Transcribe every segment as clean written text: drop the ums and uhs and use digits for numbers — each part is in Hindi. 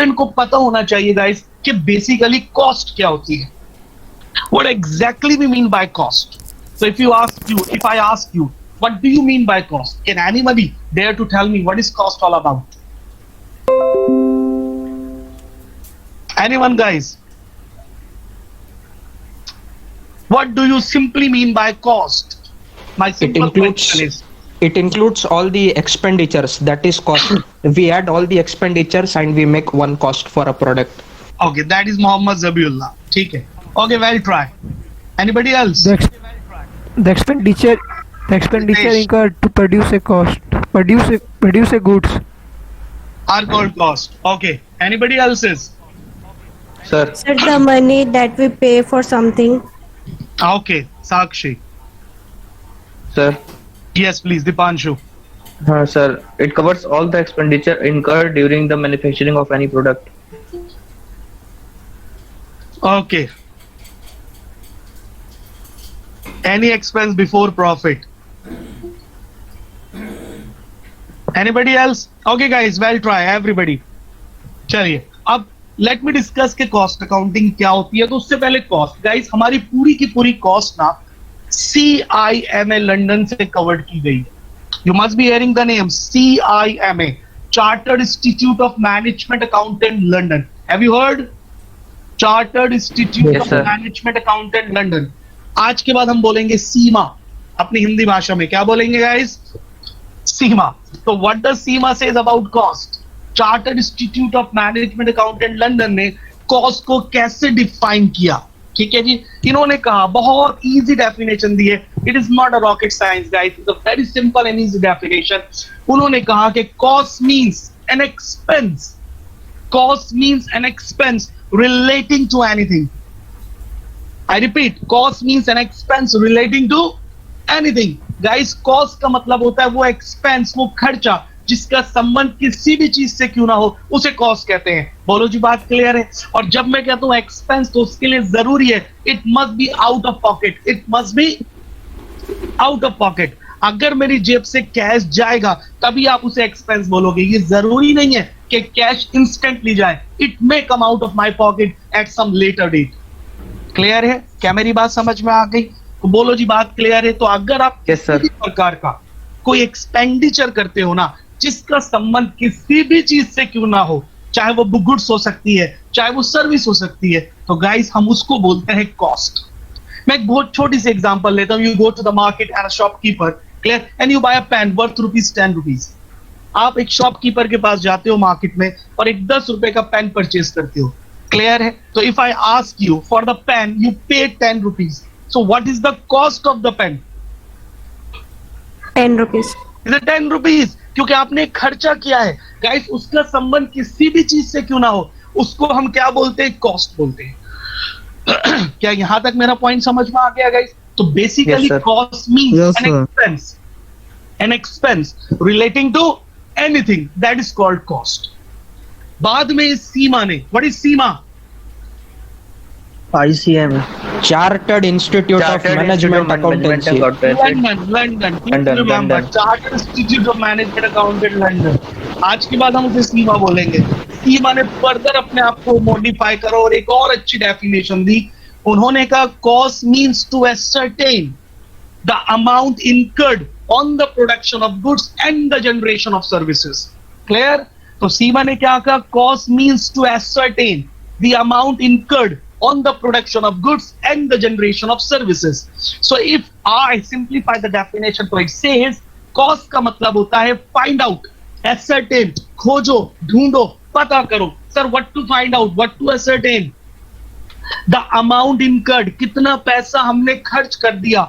स्टूडेंट को पता होना चाहिए गाइस कि बेसिकली कॉस्ट क्या होती है. What exactly we mean by cost? So if I ask you, what do you mean by cost? Can anybody dare to tell me what is cost all about? Anyone, guys? What do you simply mean by cost? My simple question is. It includes all the expenditures, that is cost. We add all the expenditures and we make one cost for a product. Okay, that is Muhammad Zabiullah. ठीक है. Okay, well try. Anybody else? The expenditure incurred to produce a goods are called cost. Okay. Anybody else's? Sir. Sir, the money that we pay for something. Okay, Sakshi. Sir. Yes, please, Dipanshu. Sir, it covers all the expenditure incurred during the manufacturing of any product. Okay. Any expense before profit. Anybody else? Okay, guys, well try, everybody. चलिए, अब let me discuss के cost accounting क्या होती है. तो उससे पहले cost, guys, हमारी पूरी की पूरी cost ना CIMA लंदन से कवर्ड की गई. You must be hearing the name CIMA, Chartered Institute of Management Accountant London. Have you heard? Chartered Institute Yes, of sir. Management Accountant London. आज के बाद हम बोलेंगे सीमा अपनी हिंदी भाषा में. क्या बोलेंगे गाइस? सीमा. तो what does Seema says about cost? Chartered Institute of Management Accountant London ने cost को कैसे डिफाइन किया? ठीक है जी. इन्होंने कहा, बहुत इजी डेफिनेशन दी है. It is not a rocket science guys, it's a very simple and easy definition. उन्होंने कहा कि cost means an expense. Cost means an expense relating to anything. I repeat, cost means an expense relating to anything. Guys, cost का मतलब होता है वो एक्सपेंस, वो खर्चा जिसका संबंध किसी भी चीज से क्यों ना हो, उसे कॉस्ट कहते हैं. बोलो जी, बात क्लियर है? और जब मैं कहता हूं एक्सपेंस, तो उसके लिए जरूरी है it must be out of pocket. It must be out of pocket. अगर मेरी जेब से कैश जाएगा तभी आप उसे एक्सपेंस बोलोगे. ये जरूरी नहीं है कि कैश इंस्टेंटली जाए. It may come out of my pocket at some later date. Clear है? क्या मेरी बात समझ में आ गई? तो बोलो जी, बात क्लियर है? तो अगर आप किसी भी प्रकार का कोई एक्सपेंडिचर करते हो ना, जिसका संबंध किसी भी चीज से क्यों ना हो, चाहे वो गुड्स हो सकती है, चाहे वो सर्विस हो सकती है, तो गाइस हम उसको बोलते हैं कॉस्ट. मैं एक बहुत छोटी सी एग्जांपल लेता हूं. You go to the market and a shopkeeper, clear, and you buy a pen worth ₹10. आप एक शॉपकीपर के पास जाते हो मार्केट में और एक 10 रुपए का पेन परचेज करते हो. क्लियर है? तो if I ask you for the pen, you pay ₹10. So what is the cost of the pen? ₹10. Is it ₹10? क्योंकि आपने खर्चा किया है. गाइस, उसका संबंध किसी भी चीज से क्यों ना हो, उसको हम क्या बोलते हैं? कॉस्ट बोलते हैं. क्या यहां तक मेरा पॉइंट समझ में आ गया गाइस? तो basically cost means an expense relating to anything, that is called cost. बाद में इस सीमा ने, what is CIMA? ICM, Chartered Institute of Management Accountancy. London. Chartered institute of management accountant London. आज के बाद हम उसे सीमा बोलेंगे. सीमा ने फर्दर अपने आप को मॉडिफाई करो और एक और अच्छी डेफिनेशन दी. उन्होंने कहा cost means to ascertain the amount incurred on the production of goods and the generation of services. Clear? तो सीमा ने क्या कहा? Cost means to ascertain the amount incurred on the production of goods and the generation of services. So if I simplify the definition, so it says cost का मतलब होता है find out, ascertain, खोजो, ढूंढो, पता करो. Sir, what to find out? What to ascertain? The amount incurred, कितना पैसा हमने खर्च कर दिया.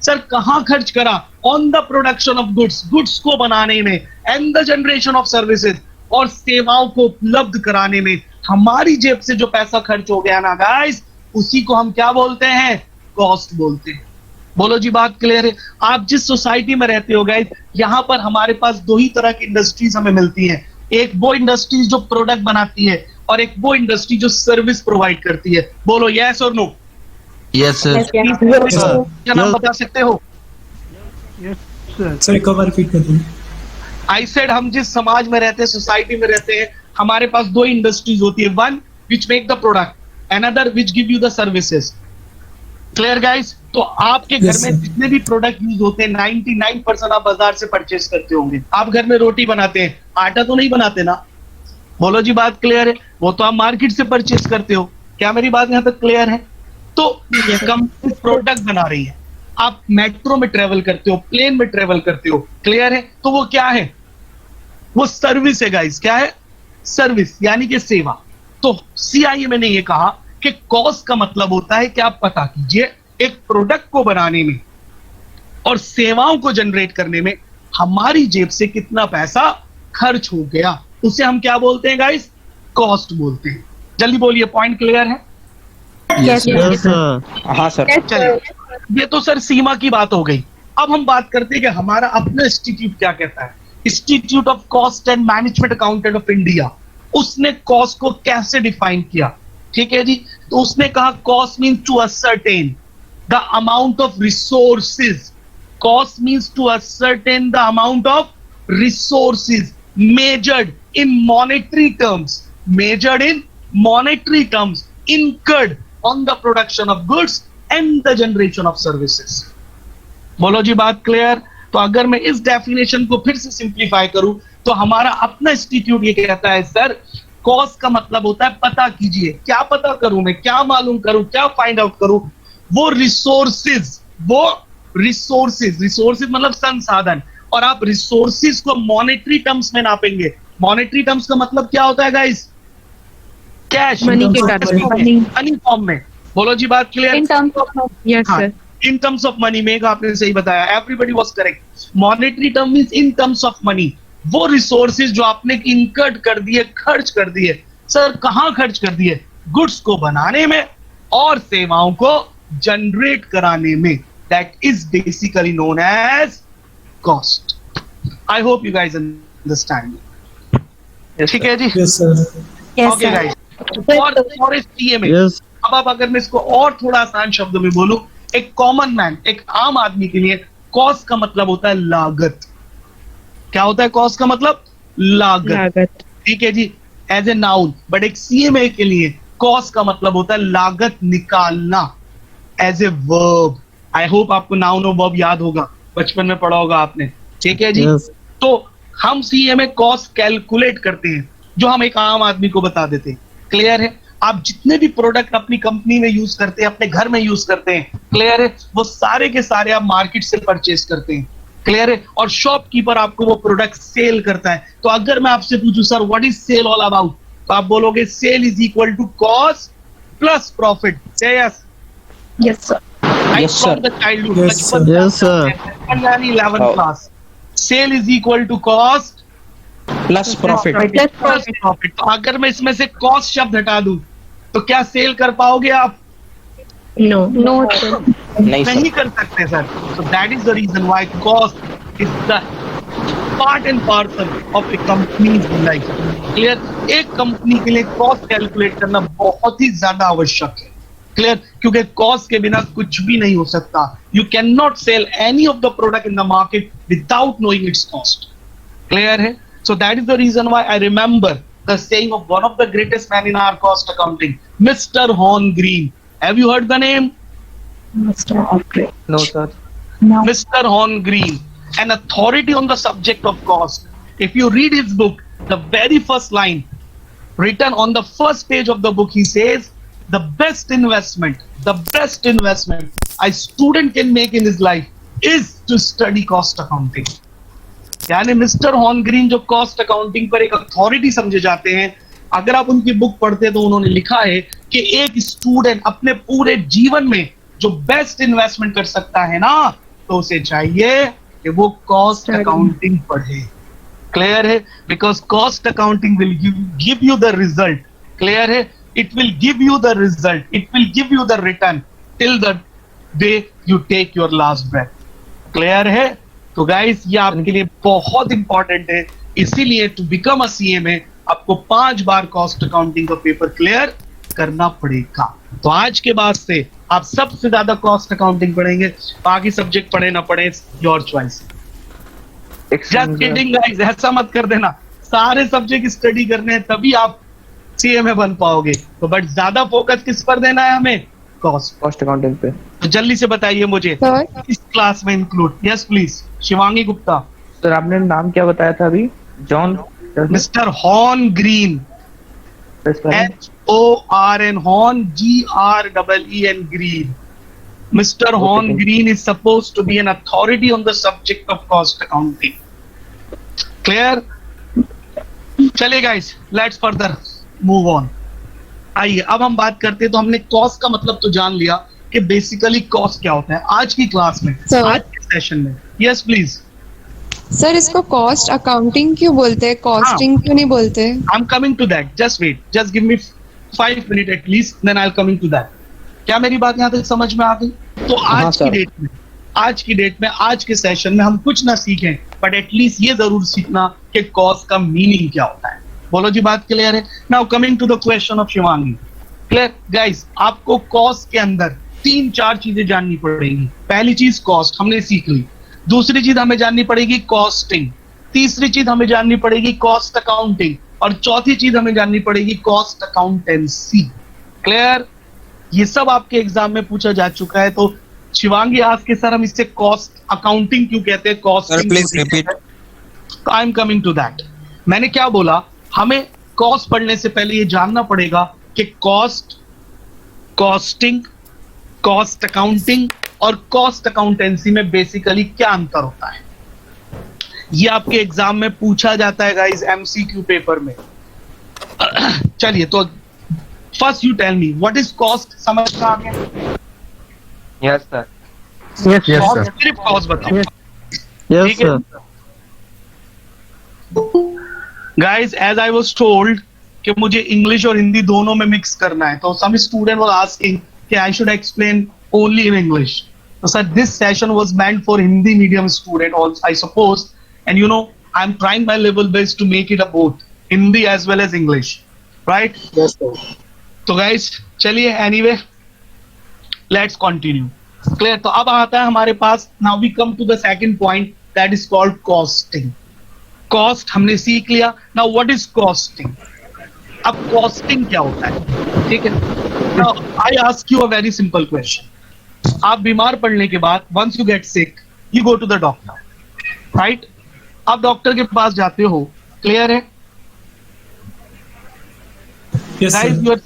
Sir, कहाँ खर्च करा? On the production of goods, goods को बनाने में, and the generation of services, और सेवाओं को उपलब्ध कराने में. हमारी जेब से जो पैसा खर्च हो गया ना गाइस, उसी को हम क्या बोलते हैं? कॉस्ट बोलते हैं. बोलो जी, बात क्लियर है? आप जिस सोसाइटी में रहते हो गाइस, यहाँ पर हमारे पास दो ही तरह की इंडस्ट्रीज हमें मिलती हैं. एक वो इंडस्ट्रीज जो प्रोडक्ट बनाती है और एक वो इंडस्ट्री जो सर्विस प्रोवाइड करती है. बोलो यस और नो? Yes sir. क्या नाम बता सकते हो? सर, एक बार रिपीट कर दीजिए. आई सेड हम जिस समाज में रहते हैं, सोसाइटी में रहते हैं, हमारे पास दो इंडस्ट्रीज होती है, one which make the product, another which give you the services. Clear guys? तो आपके घर में जितने भी प्रोडक्ट यूज होते हैं 99% आप बाजार से परचेस करते होंगे। आप घर में रोटी बनाते हैं, आटा तो नहीं बनाते ना? बोलो जी, बात क्लियर है? वो तो आप मार्केट से परचेस करते हो। क्या मेरी बात यहां तक क्लियर है? तो कंपनी प्रोडक्ट बना रही है, आप मेट्रो में ट्रेवल करते हो, प्लेन में ट्रेवल करते हो। क्लियर है? तो वो क्या है? वो सर्विस है गाइस। क्या है? सर्विस, यानी कि सेवा। तो सीआईए ने ये कहा कि कॉस्ट का मतलब होता है कि आप पता कीजिए एक प्रोडक्ट को बनाने में और सेवाओं को जनरेट करने में हमारी जेब से कितना पैसा खर्च हो गया, उसे हम क्या बोलते हैं गाइस? कॉस्ट बोलते हैं। जल्दी बोलिए, पॉइंट क्लियर है? हाँ सर। चलिए, ये तो सर सीमा की बात हो गई। अब हम बात करते हैं कि हमारा अपना इंस्टीट्यूट क्या कहता है। Institute of cost and management accountant of India, उसने कॉस्ट को कैसे डिफाइन किया? ठीक है जी, तो उसने कहा cost means to ascertain the amount of resources. Cost means to ascertain the amount of resources measured in monetary terms, measured in monetary terms incurred on the production of goods and the generation of services. बोलो जी, बात क्लियर? तो अगर मैं इस डेफिनेशन को फिर से सिंप्लीफाई करूं तो हमारा अपना इंस्टीट्यूट ये कहता है सर, कॉस्ट का मतलब होता है पता कीजिए। क्या पता करूं मैं? क्या मालूम करूं? क्या फाइंड आउट करूं? वो रिसोर्सेज, रिसोर्सेज मतलब संसाधन। और आप रिसोर्सेज को मॉनेटरी टर्म्स में नापेंगे। मॉनेटरी टर्म्स का मतलब क्या होता है गाइस? कैश, मनी के टर्म्स में, मनी फॉर्म में। बोलो जी, बात clear? In terms of money, yes sir, in terms of money में आपने सही बताया, everybody was correct. Monetary term means in terms of money, वो रिसोर्सेज जो आपने इनकर्ड कर दिए, खर्च कर दिए। सर कहां खर्च कर दिए? गुड्स को बनाने में और सेवाओं को जनरेट कराने में। That is basically known as cost. I hope you guys understand. ठीक है जी? Okay guys, for a CMA, अब अगर मैं इसको और थोड़ा आसान शब्दों में बोलूं, एक कॉमन मैन, एक आम आदमी के लिए कॉस्ट का मतलब होता है लागत। क्या होता है कॉस्ट का मतलब? लागत। ठीक है जी, एज ए नाउन। बट एक सीएमए के लिए कॉस्ट का मतलब होता है लागत निकालना, as a verb. I hope आपको नाउन और वर्ब याद होगा, बचपन में पढ़ा होगा आपने। ठीक है जी? तो हम सीएमए कॉस्ट कैलकुलेट करते हैं, जो हम एक आम आदमी को बता देते हैं। क्लियर है? आप जितने भी प्रोडक्ट अपनी कंपनी में यूज करते हैं, अपने घर में यूज करते हैं, क्लियर है, वो सारे के सारे आप मार्केट से परचेस करते हैं। क्लियर है? और शॉपकीपर आपको वो प्रोडक्ट सेल करता है। तो अगर मैं आपसे पूछूं sir what is sale all about, तो आप बोलोगे sale is equal to cost plus profit. Say yes? Yes sir, Yes, sir. From the childhood, Yes, sir. Yes, sir. 11th class. Sale is equal to cost plus profit. plus profit. तो अगर मैं इसमें से कॉस्ट शब्द हटा दूं तो क्या सेल कर पाओगे आप? नो सर, नहीं नहीं सर। कर सकते sir. So that is the reason why cost is the part and parcel of a company's life. Clear? एक कंपनी के लिए कॉस्ट कैलकुलेट करना बहुत ही ज्यादा आवश्यक है। क्लियर? क्योंकि कॉस्ट के बिना कुछ भी नहीं हो सकता। You can not sell any of the product in the market without knowing its cost. Clear है? So that is the reason why I remember the saying of one of the greatest man in our cost accounting, mister Horngren. Have you heard the name? No, sir. Mr. Horn Green, an authority on the subject of cost. If you read his book, the very first line written on the first page of the book, he says, the best investment a student can make in his life is to study cost accounting. यानी मिस्टर हॉर्न ग्रीन जो कॉस्ट अकाउंटिंग पर एक अथॉरिटी समझे जाते हैं, अगर आप उनकी बुक पढ़ते तो उन्होंने लिखा है कि एक स्टूडेंट अपने पूरे जीवन में जो बेस्ट इन्वेस्टमेंट कर सकता है ना, तो उसे चाहिए कि वो कॉस्ट अकाउंटिंग पढ़े। क्लियर है? Because cost accounting will give you the result. Clear है? It will give you the result, it will give you the return till the day you take your last breath. Clear है? तो गाइस ये आपके लिए बहुत इंपॉर्टेंट है। इसीलिए टू बिकम अ सीएमए आपको 5 बार कॉस्ट अकाउंटिंग का पेपर क्लियर करना पड़ेगा। तो आज के बाद से आप सबसे ज्यादा कॉस्ट अकाउंटिंग पढ़ेंगे, बाकी सब्जेक्ट पढ़े ना पढ़े your choice. Just kidding guys, ऐसा मत कर देना। सारे सब्जेक्ट स्टडी करने हैं तभी आप सीएमए बन पाओगे। तो बट ज्यादा फोकस किस पर देना है हमें? कॉस्ट। कॉस्ट अकाउंटिंग पे। तो जल्दी से बताइए मुझे सर इस क्लास में include. Yes please, Shivangi Gupta. Sir आपने नाम क्या बताया था अभी? John mister horn green, HORN, Horn, GREEN, Green. Mr. Horn Green is supposed to be an authority on the subject of cost accounting. Clear? चलिए guys, let's further move on. आइए अब हम बात करते हैं। तो हमने कॉस्ट का मतलब तो जान लिया कि बेसिकली कॉस्ट क्या होता है। आज की क्लास में, Sir. आज के सेशन में, यस प्लीज, सर इसको कॉस्ट अकाउंटिंग क्यों बोलते हैं, कॉस्टिंग क्यों नहीं बोलते? I am coming to that, just wait, just give me 5 minutes at least, then I'll coming to that. क्या मेरी बात यहाँ तक समझ में आ गई? तो आज की डेट में, आज के सेशन में हम कुछ ना सीखें, बट एटलीस्ट ये जरूर सीखना कि कॉस्ट का मीनिंग क्या होता है। बोलो जी, बात क्लियर है? Now coming to the question of Shivangi. Clear guys, आपको कॉस्ट के अंदर 3-4 चीजें जाननी पड़ेगी। पहली चीज कॉस्ट हमने सीख ली, दूसरी चीज हमें जाननी पड़ेगी कॉस्टिंग, तीसरी चीज हमें जाननी पड़ेगी कॉस्ट अकाउंटिंग, और चौथी चीज हमें जाननी पड़ेगी कॉस्ट अकाउंटेंसी। क्लियर? ये सब आपके एग्जाम में पूछा जा चुका है। तो शिवांगी आज के सर हम इससे कॉस्ट अकाउंटिंग क्यों कहते हैं, कॉस्टिंग प्लीज रिपीट। तो I am coming to that. मैंने क्या बोला, हमें कॉस्ट पढ़ने से पहले ये जानना पड़ेगा कि कॉस्ट, कॉस्टिंग, कॉस्ट अकाउंटिंग और कॉस्ट अकाउंटेंसी में बेसिकली क्या अंतर होता है। ये आपके एग्जाम में पूछा जाता है गाइस, एमसीक्यू पेपर में। चलिए, तो first you tell me what is cost. समझ में आ गया? Yes sir. Yes, yes, sir. सिर्फ कॉस्ट बताओ। Yes, ठीक है guys, as I was told कि मुझे इंग्लिश और हिंदी दोनों में मिक्स करना है। तो सम स्टूडेंट वर आस्किंग कि I should explain only in English. तो sir this session was meant for Hindi medium student also, I suppose, and you know I'm trying my level best to make it a both Hindi as well as English, right? Yes, sir. तो guys चलिए, anyway let's continue. Clear? तो अब आता है हमारे पास, now we come to the second point that is called costing. Cost हमने सीख लिया। Now what is costing? अब costing क्या होता है? ठीक है, now I ask you a very simple question. आप बीमार पड़ने के बाद once you get sick you go to the doctor, right? आप डॉक्टर के पास जाते हो। क्लियर है? Guys, you are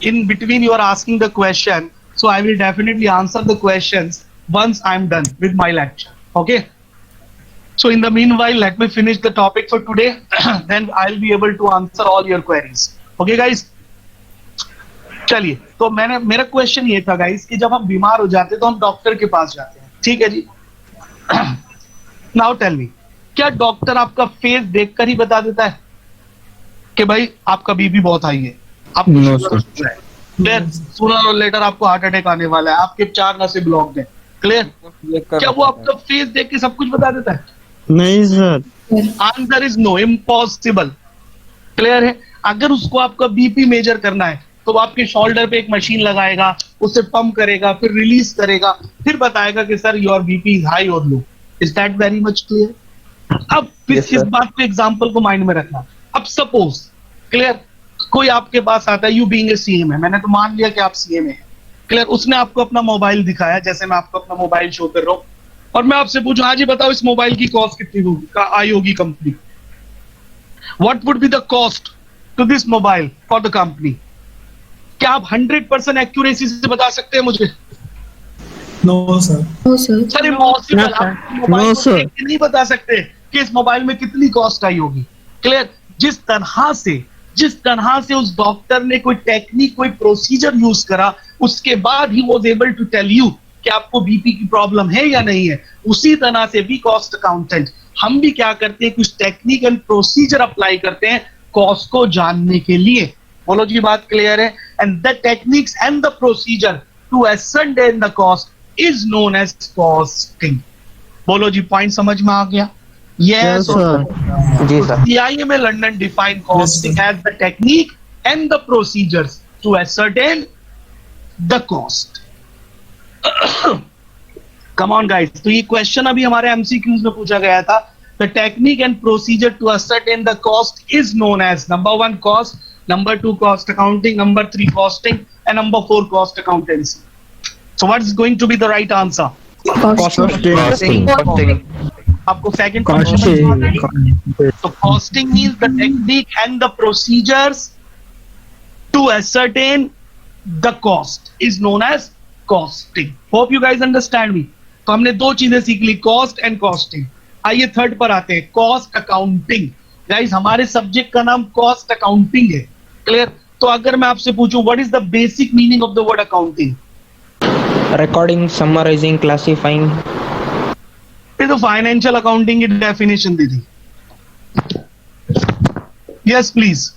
in between, you are asking the question, so I will definitely answer the questions once I'm done with my lecture. Okay? So in the meanwhile, let me finish the topic for today, then I'll be able to answer all your queries. Okay, guys? चलिए, तो मेरा क्वेश्चन ये था गाइस कि जब हम बीमार हो जाते हैं तो हम डॉक्टर के पास जाते हैं। ठीक है जी? नाउ टेल मी, क्या डॉक्टर आपका फेस देखकर ही बता देता है कि भाई आपका बीपी बहुत हाई है, आपको सूनर और लेटर आपको हार्ट अटैक आने वाला है, आपके 4 नसें ब्लॉक्ड हैं? क्लियर? क्या वो आपका फेस देख के सब कुछ बता देता है? नहीं सर। Answer is no, impossible. Clear है? अगर उसको आपका बीपी मेजर करना है तो वो आपके शोल्डर पे एक मशीन लगाएगा, उसे पंप करेगा, फिर रिलीज करेगा, फिर बताएगा कि sir your BP is high और low. Is that very much clear? अब इस बात को एग्जांपल को माइंड में रखना। अब सपोज, क्लियर, कोई आपके पास आता है, यू बीइंग ए सीएम है, मैंने तो मान लिया कि आप सीएम है। क्लियर? उसने आपको अपना मोबाइल दिखाया, जैसे मैं आपको अपना मोबाइल शो कर रहा हूं, और मैं आपसे पूछूं, हाँ जी बताओ इस मोबाइल की कॉस्ट कितनी होगी, आई होगी company. What would be the cost to this mobile for the company? क्या आप 100% एक्यूरेसी से बता सकते हैं मुझे? No, sir. No sir. Sir impossible. No, sir. आप मोबाइल No, को sir. देख के नहीं बता सकते कि इस मोबाइल में कितनी कॉस्ट आई होगी। क्लियर? जिस तरह से उस डॉक्टर ने कोई टेक्निक, कोई प्रोसीजर यूज करा, उसके बाद ही was able to tell you कि आपको बीपी की प्रॉब्लम है या नहीं है, उसी तरह से भी कॉस्ट अकाउंटेंट हम भी क्या करते हैं, कुछ टेक्निक एंड प्रोसीजर अप्लाई करते हैं कॉस्ट को जानने के लिए। बोलो जी, बात क्लियर है? And the techniques and the procedure to ascertain the cost is known as costing. बोलो जी, पॉइंट समझ में आ गया? Yes, sir. Ji sir. CIMA London define costing as the technique and the procedures to ascertain the cost. Come on guys, तो ये क्वेश्चन अभी हमारे MCQs में पूछा गया था the technique and procedure to ascertain the cost is known as number 1 cost, number 2 cost accounting, number 3 costing, and number 4 cost accountancy. So what is going to be the right answer? Costing. आपको second question. So costing means the technique and the procedures to ascertain the cost is known as costing. Hope you guys understand me. तो हमने दो चीजें सीख ली, कॉस्ट एंड कॉस्टिंग. आइए थर्ड पर आते हैं, कॉस्ट अकाउंटिंग. गाइस हमारे सब्जेक्ट का नाम कॉस्ट अकाउंटिंग है. क्लियर? तो अगर मैं आपसे पूछूं what is the basic meaning of the word accounting? Recording, summarizing, classifying. ये तो फाइनेंशियल अकाउंटिंग की डेफिनेशन दी थी. Yes please.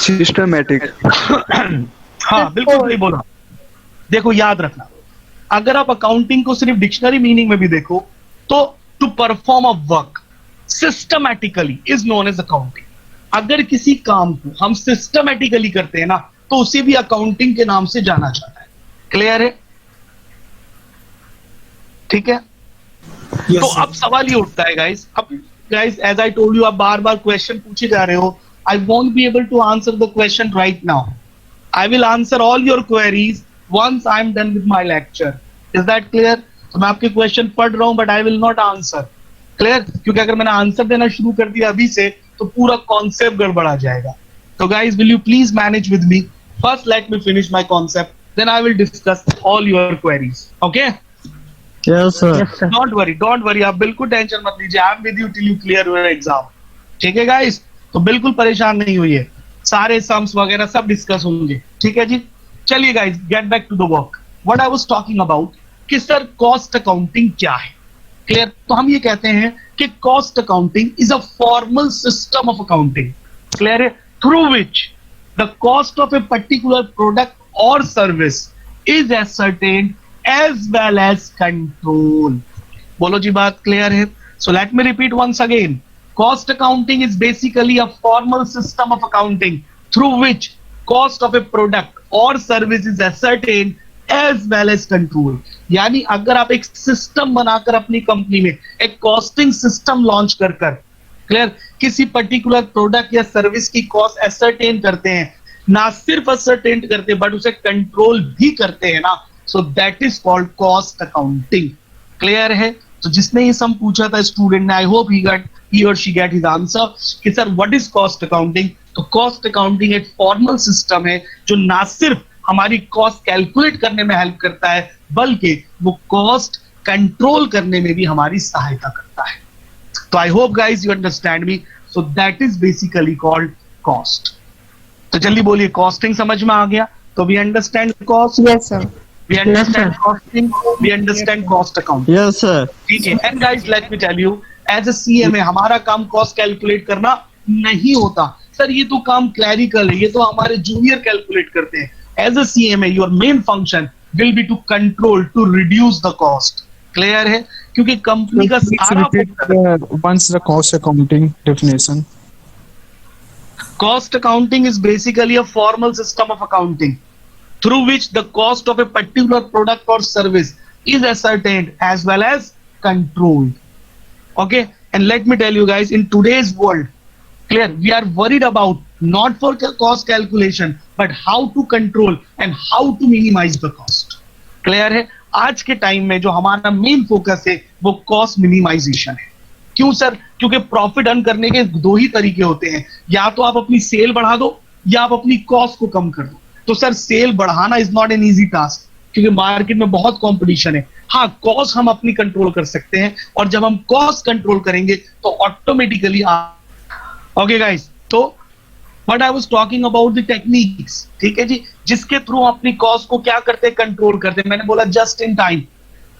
Systematic. हाँ बिल्कुल सही बोला. देखो याद रखना, अगर आप अकाउंटिंग को सिर्फ डिक्शनरी मीनिंग में भी देखो तो to perform a work systematically is known as accounting. अगर किसी काम को हम सिस्टमैटिकली करते हैं ना तो उसे भी अकाउंटिंग के नाम से जाना जाता है. क्लियर है? ठीक है. तो अब सवाल ये उठता है गाइस, अब guys as I told you, आप बार बार क्वेश्चन पूछे जा रहे हो. I won't be able to answer the question right now. I will answer all your queries once I'm done with my lecture. Is that clear? तो मैं आपके क्वेश्चन पढ़ रहा हूं but I will not answer. Clear? क्योंकि अगर मैंने आंसर देना शुरू कर दिया अभी से तो पूरा कॉन्सेप्ट गड़बड़ा जाएगा. तो guys, will you please manage with me? First, let me finish my concept. Then I will discuss all your queries. Okay? Yes, sir. Don't worry. आप बिल्कुल टेंशन मत लीजिए. I'm with you till you clear your exam. ठीक है guys? तो बिल्कुल परेशान नहीं हुई, सारे सम्स वगैरह सब डिस्कस होंगे. ठीक है जी. चलिए guys, get back to the work. What I was talking about कि सर कॉस्ट अकाउंटिंग क्या है. क्लियर? तो हम ये कहते हैं कि cost accounting is a formal system of accounting. Clear है? Through which the cost of a particular product और service is ascertained as well as control. बोलो जी, बात क्लियर है? So let me repeat once again. Cost accounting is basically a formal system of accounting through which cost of a product or service is ascertained as well as controlled. यानी अगर आप एक सिस्टम बनाकर अपनी कंपनी में एक कॉस्टिंग सिस्टम लॉन्च कर क्लियर किसी पर्टिकुलर प्रोडक्ट या सर्विस की कॉस्ट एसर्टेन करते हैं, ना सिर्फ एसर्टेन करते बट उसे कंट्रोल भी करते हैं ना, सो that is called cost accounting. Clear है? तो जिसने ये सम पूछा था स्टूडेंट ने, I hope he or she get his answer कि sir what is cost accounting. तो कॉस्ट अकाउंटिंग एक फॉर्मल सिस्टम है जो ना सिर्फ हमारी कॉस्ट कैलकुलेट करने में हेल्प करता है बल्कि वो कॉस्ट कंट्रोल करने में भी हमारी सहायता करता है. तो I hope guys you understand me. So that is basically called cost. तो जल्दी बोलिए, कॉस्टिंग समझ में आ गया? तो we understand cost, Yes, sir. We understand costing, we understand cost accounting. Yes, sir. ठीक है. And guys let me tell you, as a CMA हमारा काम कॉस्ट कैलकुलेट करना नहीं होता. सर ये तो काम क्लैरिकल है, ये तो हमारे जूनियर कैलकुलेट करते हैं. As a CMA your main function will be to control, to reduce the cost. Clear है? क्योंकि कंपनी का सारा Once the cost accounting definition. cost accounting is basically a formal system of accounting through which the cost of a particular product or service is ascertained as well as controlled. Okay, and let me tell you guys, in today's world, clear, we are worried about not for cost calculation but how to control and how to minimize the cost. Clear है? आज के टाइम में जो हमारा मेन फोकस है वो कॉस्ट मिनिमाइजेशन है. क्यों सर? क्योंकि प्रॉफिट अर्न करने के दो ही तरीके होते हैं, या तो आप अपनी सेल बढ़ा दो या आप अपनी कॉस्ट को कम कर दो. तो सर सेल बढ़ाना is not an easy task क्योंकि मार्केट में बहुत कंपटीशन है. हाँ, कॉस्ट हम अपनी कंट्रोल कर सकते हैं और जब हम कॉस्ट कंट्रोल करेंगे तो ऑटोमेटिकली ओके गाइस. तो what I was talking about the techniques. ठीक है जी, जिसके थ्रू अपनी कॉस्ट को क्या करते हैं, कंट्रोल करते हैं. मैंने बोला जस्ट इन टाइम.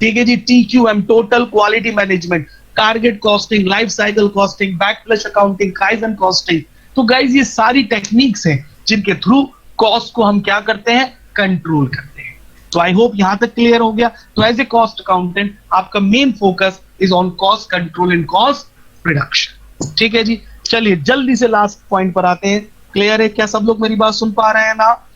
ठीक है जी, TQM, total quality management, target costing, life cycle costing, backflush accounting, kaizen costing. तो गाइस ये सारी टेक्निक्स हैं जिनके थ्रू कॉस्ट को हम क्या करते हैं, कंट्रोल करते हैं. तो आई होप यहां तक क्लियर हो गया. तो एज ए कॉस्ट अकाउंटेंट आपका main focus is on cost control and cost reduction. ठीक है जी. चलिए जल्दी से लास्ट पॉइंट पर आते हैं. क्लियर है? क्या सब लोग मेरी बात सुन पा रहे हैं ना?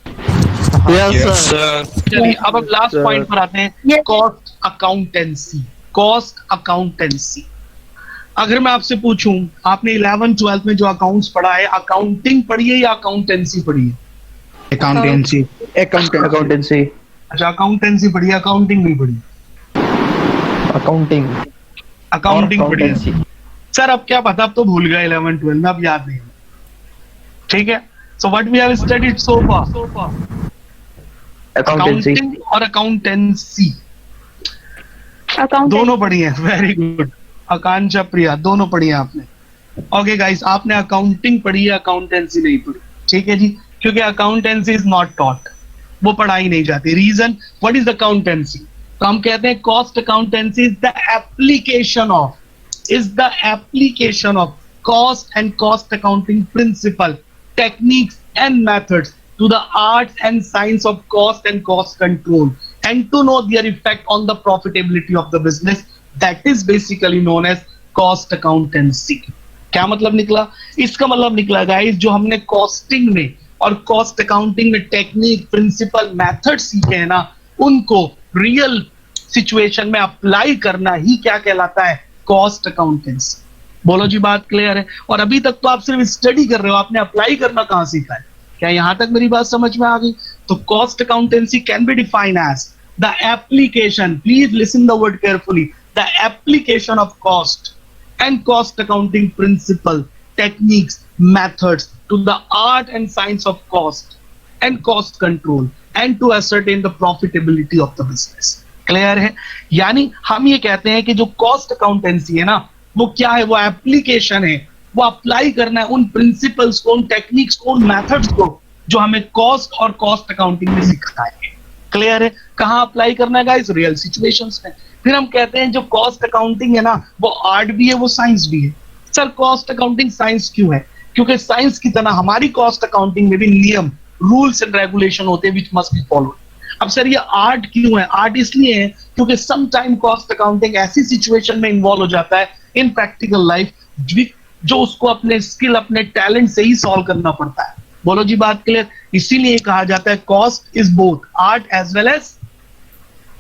Yes, sir. चलिए अब हम लास्ट पॉइंट पर आते हैं, कॉस्ट अकाउंटेंसी. Cost accountancy. अगर मैं आपसे पूछूं, आपने 11th 12th में जो अकाउंट्स पढ़ा है, अकाउंटिंग पढ़ी है या अकाउंटेंसी पढ़ी है? Accountancy. Accountancy. अच्छा, अकाउंटेंसी पढ़ी है, अकाउंटिंग नहीं पढ़ी? Accounting. अकाउंटिंग और पढ़ी है। accountancy. सर अब क्या पता, अब तो भूल गए 11th 12th में, अब याद नहीं। ठीक है, so what we have studied so far, Accountancy. Accounting और अकाउंटेंसी अकाउंट दोनों पढ़ी है। वेरी गुड आकांक्षा, प्रिया, दोनों पढ़ी है आपने। ओके गाइस, आपने अकाउंटिंग पढ़ी है, अकाउंटेंसी नहीं पढ़ी। ठीक है जी, क्योंकि अकाउंटेंसी इज नॉट टॉट, वो पढ़ाई नहीं जाती। Reason, what is accountancy? तो हम कहते हैं cost accountancy is the application of cost and cost accounting principle, techniques and methods to the arts and science of cost and cost control, and to know their effect on the profitability of the business. That is basically known as cost accountancy. क्या मतलब निकला? इसका मतलब निकला गाइस, जो हमने कॉस्टिंग में और कॉस्ट अकाउंटिंग में टेक्निक, प्रिंसिपल, मेथड सीखे हैं ना, उनको रियल सिचुएशन में अप्लाई करना ही क्या कहलाता है? Cost accountancy. बोलो जी, बात क्लियर है? और अभी तक तो आप सिर्फ स्टडी कर रहे हो, आपने अप्लाई करना कहां सीखा है? क्या यहां तक मेरी बात समझ में आ गई? तो cost accountancy can be defined as the application, please listen the word carefully, the application of cost and cost accounting principle, techniques, methods to the art and science of cost and cost control, and to ascertain the profitability of the business. Clear है? यानी हम ये कहते हैं कि जो कॉस्ट अकाउंटेंसी है ना, वो क्या है? वो एप्लीकेशन है, वो अप्लाई करना है उन प्रिंसिपल्स को, उन टेक्निक्स को, उन मेथड्स को जो हमें कॉस्ट और कॉस्ट अकाउंटिंग में सिखाएंगे। क्लियर है? कहाँ अप्लाई करना है गाइस? रियल सिचुएशंस में। फिर हम कहते हैं जो कॉस्ट अकाउंटिंग है ना, वो आर्ट भी है, वो साइंस भी है। सर कॉस्ट अकाउंटिंग साइंस क्यों है? क्योंकि साइंस की तरह हमारी कॉस्ट अकाउंटिंग में भी नियम, रूल्स एंड रेगुलेशन होते हैं विच मस्ट बी फॉलोड। अब सर ये आर्ट क्यों है? आर्ट इसलिए है क्योंकि सम टाइम कॉस्ट अकाउंटिंग ऐसी सिचुएशन में इन्वॉल्व हो जाता है इन प्रैक्टिकल लाइफ, जो उसको अपने स्किल, अपने टैलेंट से ही सॉल्व करना पड़ता है। बोलो जी, बात क्लियर? इसीलिए कहा जाता है cost is both art as well as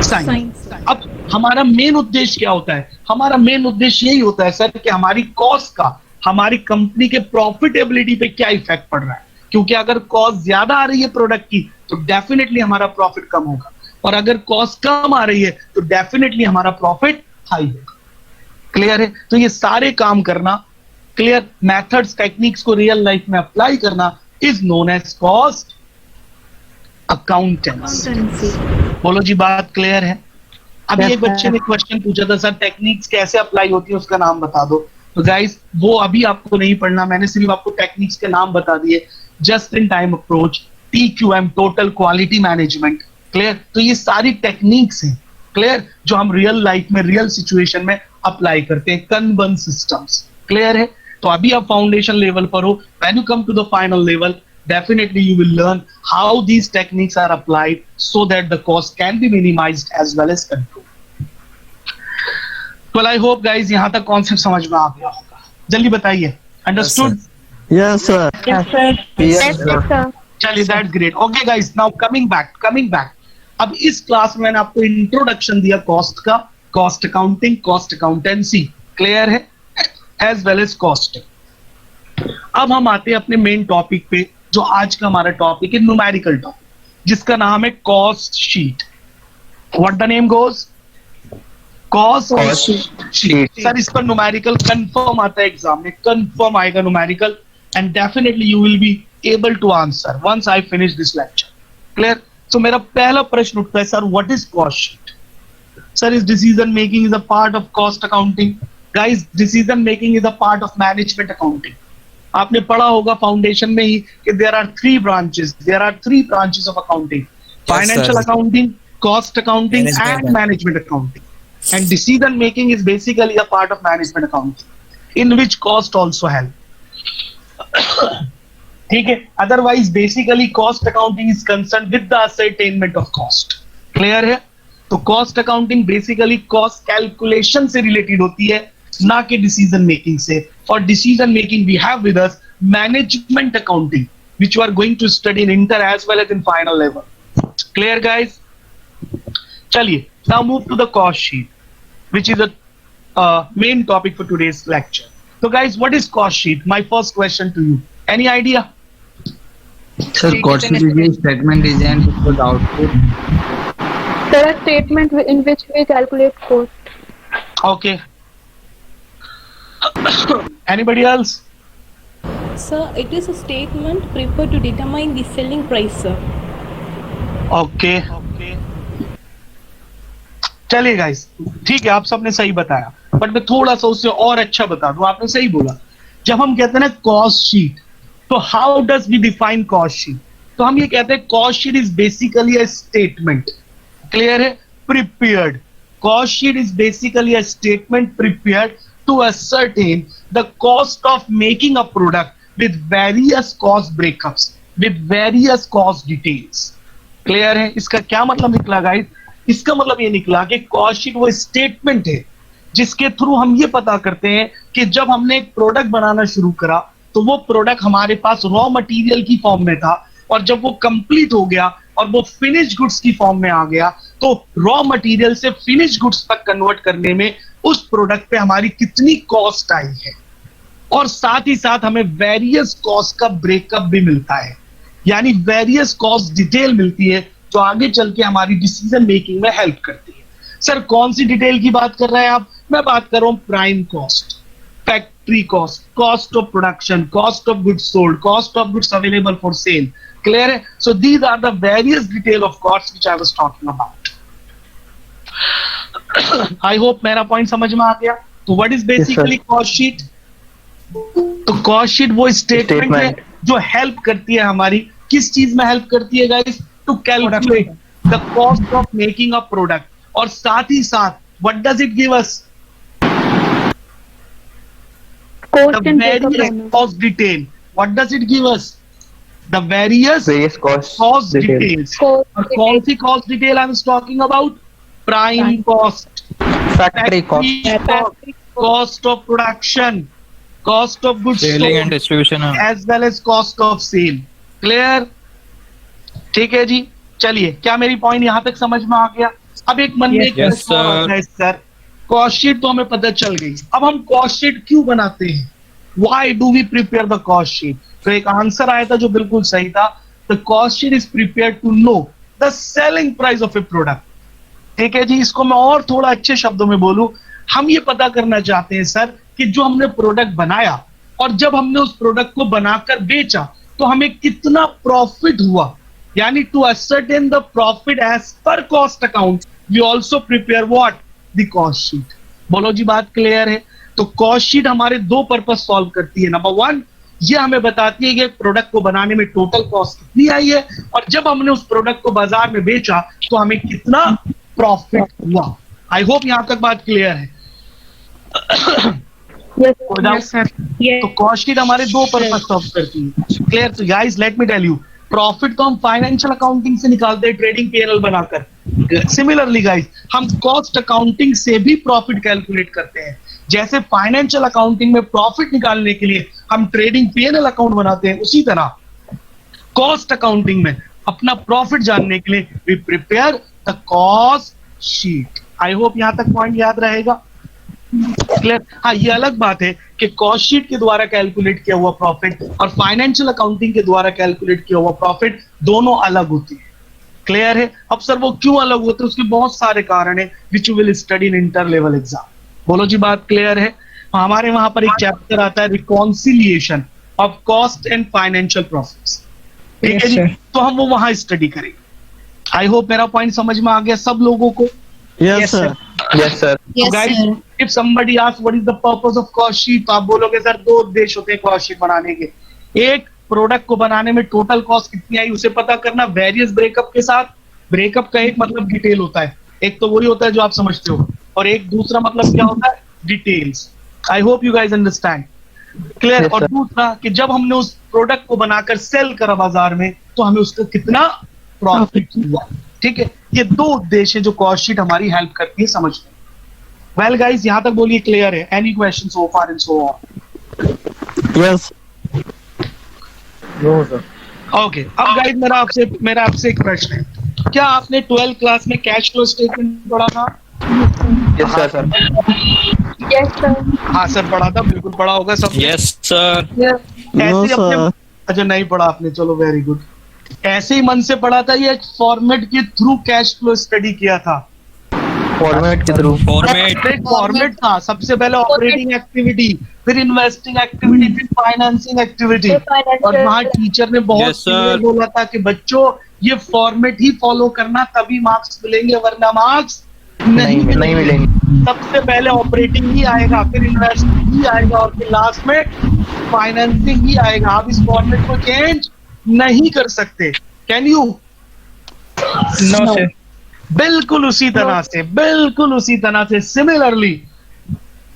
science. अब हमारा मेन उद्देश्य क्या होता है? हमारा मेन उद्देश्य यही होता है सर कि हमारी कॉस्ट का हमारी कंपनी के प्रॉफिटेबिलिटी पे क्या इफेक्ट पड़ रहा है। क्योंकि अगर कॉस्ट ज्यादा आ रही है प्रोडक्ट की, तो डेफिनेटली हमारा प्रॉफिट कम होगा, और अगर कॉस्ट कम आ रही है तो डेफिनेटली हमारा प्रॉफिट हाई होगा। क्लियर है? तो ये सारे काम करना, क्लियर, मेथड्स, टेक्निक्स को रियल लाइफ में अप्लाई करना is known as cost accountancy. बोलो जी, बात क्लियर है? अभी एक बच्चे ने क्वेश्चन पूछा था, सर टेक्निक्स कैसे अप्लाई होती है, उसका नाम बता दो। तो गाइस वो अभी आपको नहीं पढ़ना, मैंने सिर्फ आपको टेक्निक्स के नाम बता दिए। Just in time approach, TQM, total quality management. Clear? तो ये सारी टेक्निक्स हैं, क्लियर, जो हम रियल लाइफ में, रियल सिचुएशन में अप्लाई करते हैं। Kanban systems. क्लियर है? तो अभी आप फाउंडेशन लेवल पर हो। When you come to the final level, definitely you will learn how these techniques are applied so that the cost can be minimized as well as controlled. Well, I hope guys यहाँ तक कॉन्सेप्ट समझ में आ गया होगा। जल्दी बताइए, understood? Yes, sir. Yes, sir. चलिए, that's great. Okay guys, now coming back. अब इस क्लास में मैंने आपको इंट्रोडक्शन दिया कॉस्ट का, cost accounting, cost accountancy, clear है, एज वेल एज कॉस्टिंग। अब हम आते हैं अपने मेन टॉपिक पे, जो आज का हमारा टॉपिक है, न्यूमेरिकल टॉपिक, जिसका नाम है cost sheet. What the name goes? Cost sheet. Sir इस पर न्यूमेरिकल कंफर्म आता है एग्जाम में, कंफर्म आएगा numerical, and definitely you will be able to answer once I finish this lecture. Clear? So मेरा पहला प्रश्न उठता है, sir what is cost sheet? Sir is decision making is a part of cost accounting? Guys, decision making is a part of management accounting. आपने पढ़ा होगा फाउंडेशन में ही कि there are three branches of accounting: financial accounting, cost accounting and management accounting. And decision making is basically a part of management accounting, in which cost also help. ठीक है? Otherwise basically cost accounting is concern with the ascertainment of cost. Clear है? तो cost accounting basically cost calculation से रिलेटेड होती है, ना कि डिसीजन मेकिंग से। For decision making, we have with us management accounting, which you are going to study in inter as well as in final level. Clear, guys? चलिए, now move to the cost sheet. which is a main topic for today's lecture. So guys, what is cost sheet? My first question to you. Any idea? Sir, cost sheet is a statement designed to put output. There are statement in which we calculate cost. Okay. Anybody else? Sir, it is a statement prepared to determine the selling price, sir. Okay. चलिए गाइस, ठीक है, आप सबने सही बताया, बट मैं थोड़ा सा उससे और अच्छा बता दूं. आपने सही बोला. जब हम कहते हैं ना कॉस्ट शीट, तो how does we define cost sheet? तो हम ये कहते हैं cost sheet is basically a statement. Clear है? Prepared. Cost sheet is basically a statement prepared to ascertain the cost of making a product with various cost breakups, with various cost details. Clear है? इसका क्या मतलब निकला गाइस? इसका मतलब ये निकला कि कॉस्ट शीट वो स्टेटमेंट है जिसके थ्रू हम ये पता करते हैं कि जब हमने एक प्रोडक्ट बनाना शुरू करा तो वो प्रोडक्ट हमारे पास रॉ मटेरियल की फॉर्म में था, और जब वो कंप्लीट हो गया और वो फिनिश गुड्स की फॉर्म में आ गया, तो रॉ मटेरियल से फिनिश गुड्स तक कन्वर्ट करने में उस प्रोडक्ट पे हमारी कितनी कॉस्ट आई है, और साथ ही साथ हमें वेरियस कॉस्ट का ब्रेकअप भी मिलता है, यानी वेरियस कॉस्ट डिटेल मिलती है जो आगे चल के हमारी डिसीजन मेकिंग में हेल्प करती है. सर कौन सी डिटेल की बात कर रहे हैं आप? मैं बात कर रहा हूं prime cost, factory cost, cost of production, cost of goods sold, cost of goods available for sale. Clear है? So these are the various detail of cost which I was talking about. I hope मेरा पॉइंट समझ में आ गया. तो what is basically cost sheet? तो कॉस्ट शीट वो स्टेटमेंट है जो हेल्प करती है हमारी, किस चीज में हेल्प करती है guys? To calculate the cost of making a product. और साथ ही साथ what does it give us? Cost The and various breakup. cost detail. What does it give us? The various cost details. Cost और कौन सी cost detail I was talking about? Prime cost, Factory cost. cost of production, cost of goods Selling and sold, distribution. as well as cost of sale. Clear? ठीक है जी. चलिए, क्या मेरी पॉइंट यहाँ तक समझ में आ गया? अब एक मन में एक प्रश्न और आता है, सर कॉस्ट शीट तो हमें पता चल गई, अब हम कॉस्ट शीट क्यों बनाते हैं? Why do we prepare the cost sheet? तो एक आंसर आया था जो बिल्कुल सही था. The cost sheet is prepared to know the selling price of a product. ठीक है जी. इसको मैं और थोड़ा अच्छे शब्दों में बोलूं, हम ये पता करना चाहते हैं सर कि जो हमने प्रोडक्ट बनाया और जब हमने उस प्रोडक्ट को बनाकर बेचा तो हमें कितना प्रॉफिट हुआ, यानी to ascertain the profit as per cost account we also prepare what? The cost sheet. बोलो जी, बात क्लियर है? तो कॉस्ट शीट हमारे दो पर्पस सॉल्व करती है. नंबर वन, ये हमें बताती है कि प्रोडक्ट को बनाने में टोटल कॉस्ट कितनी आई है, और जब हमने उस प्रोडक्ट को बाजार में बेचा तो हमें कितना प्रॉफिट हुआ. आई होप यहां तक बात क्लियर है. Yes, sir. तो कॉस्ट शीट हमारे दो पर्पस सॉल्व करती है. क्लियर? तो guys let me tell you, profit तो हम फाइनेंशियल अकाउंटिंग से निकालते हैं ट्रेडिंग पीएनएल बनाकर. सिमिलरली गाइस, हम कॉस्ट अकाउंटिंग से भी प्रॉफिट कैलकुलेट करते हैं. जैसे फाइनेंशियल अकाउंटिंग में प्रॉफिट निकालने के लिए हम ट्रेडिंग पीएनएल अकाउंट बनाते हैं, उसी तरह कॉस्ट अकाउंटिंग में अपना प्रॉफिट जानने के लिए we prepare the cost sheet. I hope यहां तक पॉइंट याद रहेगा. क्लियर? हाँ, ये अलग बात है कि कॉस्ट शीट के द्वारा कैलकुलेट किया हुआ प्रॉफिट और फाइनेंशियल अकाउंटिंग के द्वारा कैलकुलेट किया हुआ प्रॉफिट दोनों अलग होती है. क्लियर है? अब सर वो क्यों अलग होते हैं? उसके बहुत सारे कारण है which you will study in inter level exam. बोलो जी, बात क्लियर है? हमारे वहां पर एक चैप्टर आता है reconciliation of cost and financial profits. ठीक है जी. तो हम वो वहां स्टडी करेंगे. आई होप मेरा पॉइंट समझ में आ गया सब लोगों को. Yes, sir. Yes, sir. So guys, if somebody asks what is the purpose of cost sheet, तो आप बोलोगे सर दो उद्देश्य होते हैं कॉस्ट शीट बनाने के. एक, प्रोडक्ट को बनाने में टोटल कॉस्ट कितनी आई उसे पता करना वेरियस ब्रेकअप के साथ. ब्रेकअप का एक मतलब डिटेल होता है, एक तो वही होता है जो आप समझते हो, और एक दूसरा मतलब क्या होता है? Details. I hope you guys understand. Clear? Yes, और sir. दूसरा कि जब हमने उस प्रोडक्ट को बनाकर सेल करा बाजार में तो हमें उसको कितना प्रॉफिट हुआ. ठीक है? ये दो उद्देश्य जो कॉस्ट शीट हमारी हेल्प करती है समझने. वेल गाइस, यहां तक बोलिए क्लियर है? Any question so far and so on? Yes. No, sir. Okay. अब गाइस मेरा आपसे एक प्रश्न है. क्या आपने 12th क्लास में कैश फ्लो स्टेटमेंट पढ़ा था? Yes, sir. Yes, sir. हाँ सर पढ़ा था, बिल्कुल पढ़ा होगा सब। Yes sir. ऐसे ही अपने, अच्छा नहीं पढ़ा आपने, चलो वेरी गुड। ऐसे ही मन से पढ़ा था, ये फॉर्मेट के थ्रू कैश फ्लो स्टडी किया था। फॉर्मेट के थ्रू। फॉर्मेट था सबसे पहले, ऑपरेटिंग एक्टिविटी, फिर इन्वेस्टिंग एक्टिविटी, फिर फाइनेंसिंग एक्टिविटी। और वहाँ टीचर ने बहुत Yes, sir. क्लियर बोला था कि बच्चों ये फॉर्मेट ही फॉलो करना, तभी मार्क्स मिलेंगे, वरना मार्क्स नहीं मिलेंगे। सबसे पहले ऑपरेटिंग ही आएगा, फिर इन्वेस्टिंग ही आएगा, और फिर लास्ट में फाइनेंसिंग ही आएगा। आप इस फॉर्मेट को चेंज नहीं कर सकते। Can you? No sir. बिल्कुल उसी तरह से, बिल्कुल उसी तरह से सिमिलरली,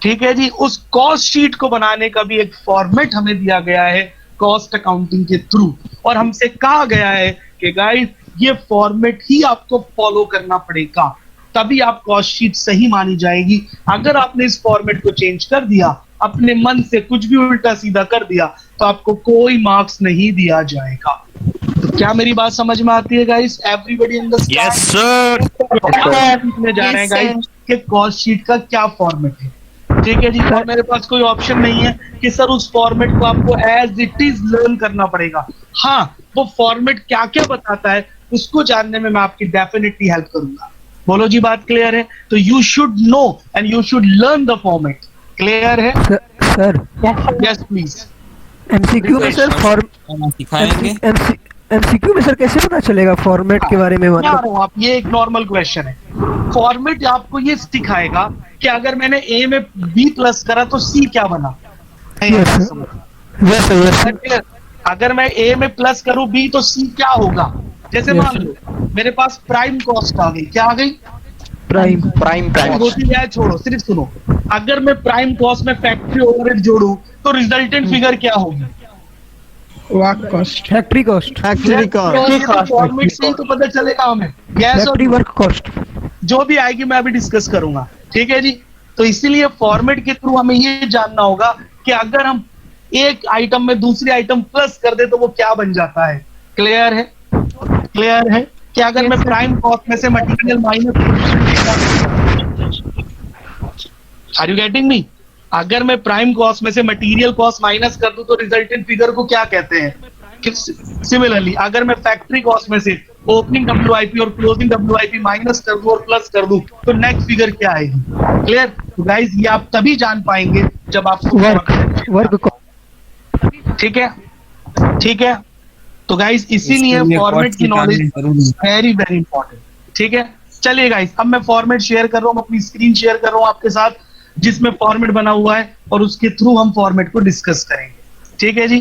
ठीक है जी, उस कॉस्ट शीट को बनाने का भी एक फॉर्मेट हमें दिया गया है कॉस्ट अकाउंटिंग के थ्रू, और हमसे कहा गया है कि गाइस ये फॉर्मेट ही आपको फॉलो करना पड़ेगा, तभी आप कॉस्ट शीट सही मानी जाएगी। अगर आपने इस फॉर्मेट को चेंज कर दिया, अपने मन से कुछ भी उल्टा सीधा कर दिया, तो आपको कोई मार्क्स नहीं दिया जाएगा। तो क्या मेरी बात समझ में आती है guys? Everybody understand? Yes sir. सीखने जा रहे हैं गाइस कि कॉस्ट शीट का क्या फॉर्मेट है, ठीक है जी। और मेरे पास कोई ऑप्शन नहीं है कि सर उस फॉर्मेट को आपको एज इट इज लर्न करना पड़ेगा। हाँ, वो फॉर्मेट क्या क्या बताता है उसको जानने में मैं आपकी डेफिनेटली हेल्प करूंगा। बोलो जी, बात क्लियर है? तो you should know and you should learn the format. Clear है सर? Yes please. एमसीक्यू में सर सिखाएंगे। एमसीक्यू में सर कैसे पता चलेगा फॉर्मेट के बारे में? मतलब आप, ये एक नॉर्मल क्वेश्चन है। फॉर्मेट आपको ये सिखाएगा कि अगर मैंने ए में बी प्लस करा तो सी क्या बना। अगर मैं ए में प्लस करूं बी तो सी क्या होगा। जैसे मान लो मेरे पास प्राइम कॉस्ट आ गई, क्या आ गई? प्राइम होती है, छोड़ो, सिर्फ सुनो। अगर मैं प्राइम कॉस्ट में फैक्ट्री ओवरहेड जोड़ूं तो रिजल्टेंट फिगर क्या होगी? फैक्ट्री कॉस्ट फॉर्मेट से ही तो पता चलेगा हमें। फैक्ट्री वर्क कॉस्ट जो भी आएगी मैं अभी डिस्कस करूंगा, ठीक है जी। तो इसीलिए फॉर्मेट के थ्रू हमें ये जानना होगा कि अगर हम एक आइटम में दूसरी आइटम प्लस कर दे तो वो क्या बन जाता है। क्लियर है? क्लियर है कि अगर मैं प्राइम कॉस्ट में से material minus, are you getting me? अगर मैं प्राइम कॉस्ट में से मटेरियल कॉस्ट माइनस कर दूं तो रिजल्टेंट फिगर को क्या कहते हैं? सिमिलरली अगर मैं फैक्ट्री कॉस्ट में से ओपनिंग WIP और क्लोजिंग WIP माइनस कर दूं और प्लस कर दूं तो नेक्स्ट फिगर क्या आएगी? क्लियर? तो गाइस ये आप तभी जान पाएंगे जब आपको वर्क ठीक है, ठीक है। तो गाइस इसीलिए फॉर्मेट की नॉलेज वेरी वेरी इंपॉर्टेंट, ठीक है। चलिए गाइस, अब मैं फॉर्मेट शेयर कर रहा हूँ, अपनी स्क्रीन शेयर कर रहा हूँ आपके साथ, जिसमें फॉर्मेट बना हुआ है और उसके थ्रू हम फॉर्मेट को डिस्कस करेंगे, ठीक है जी।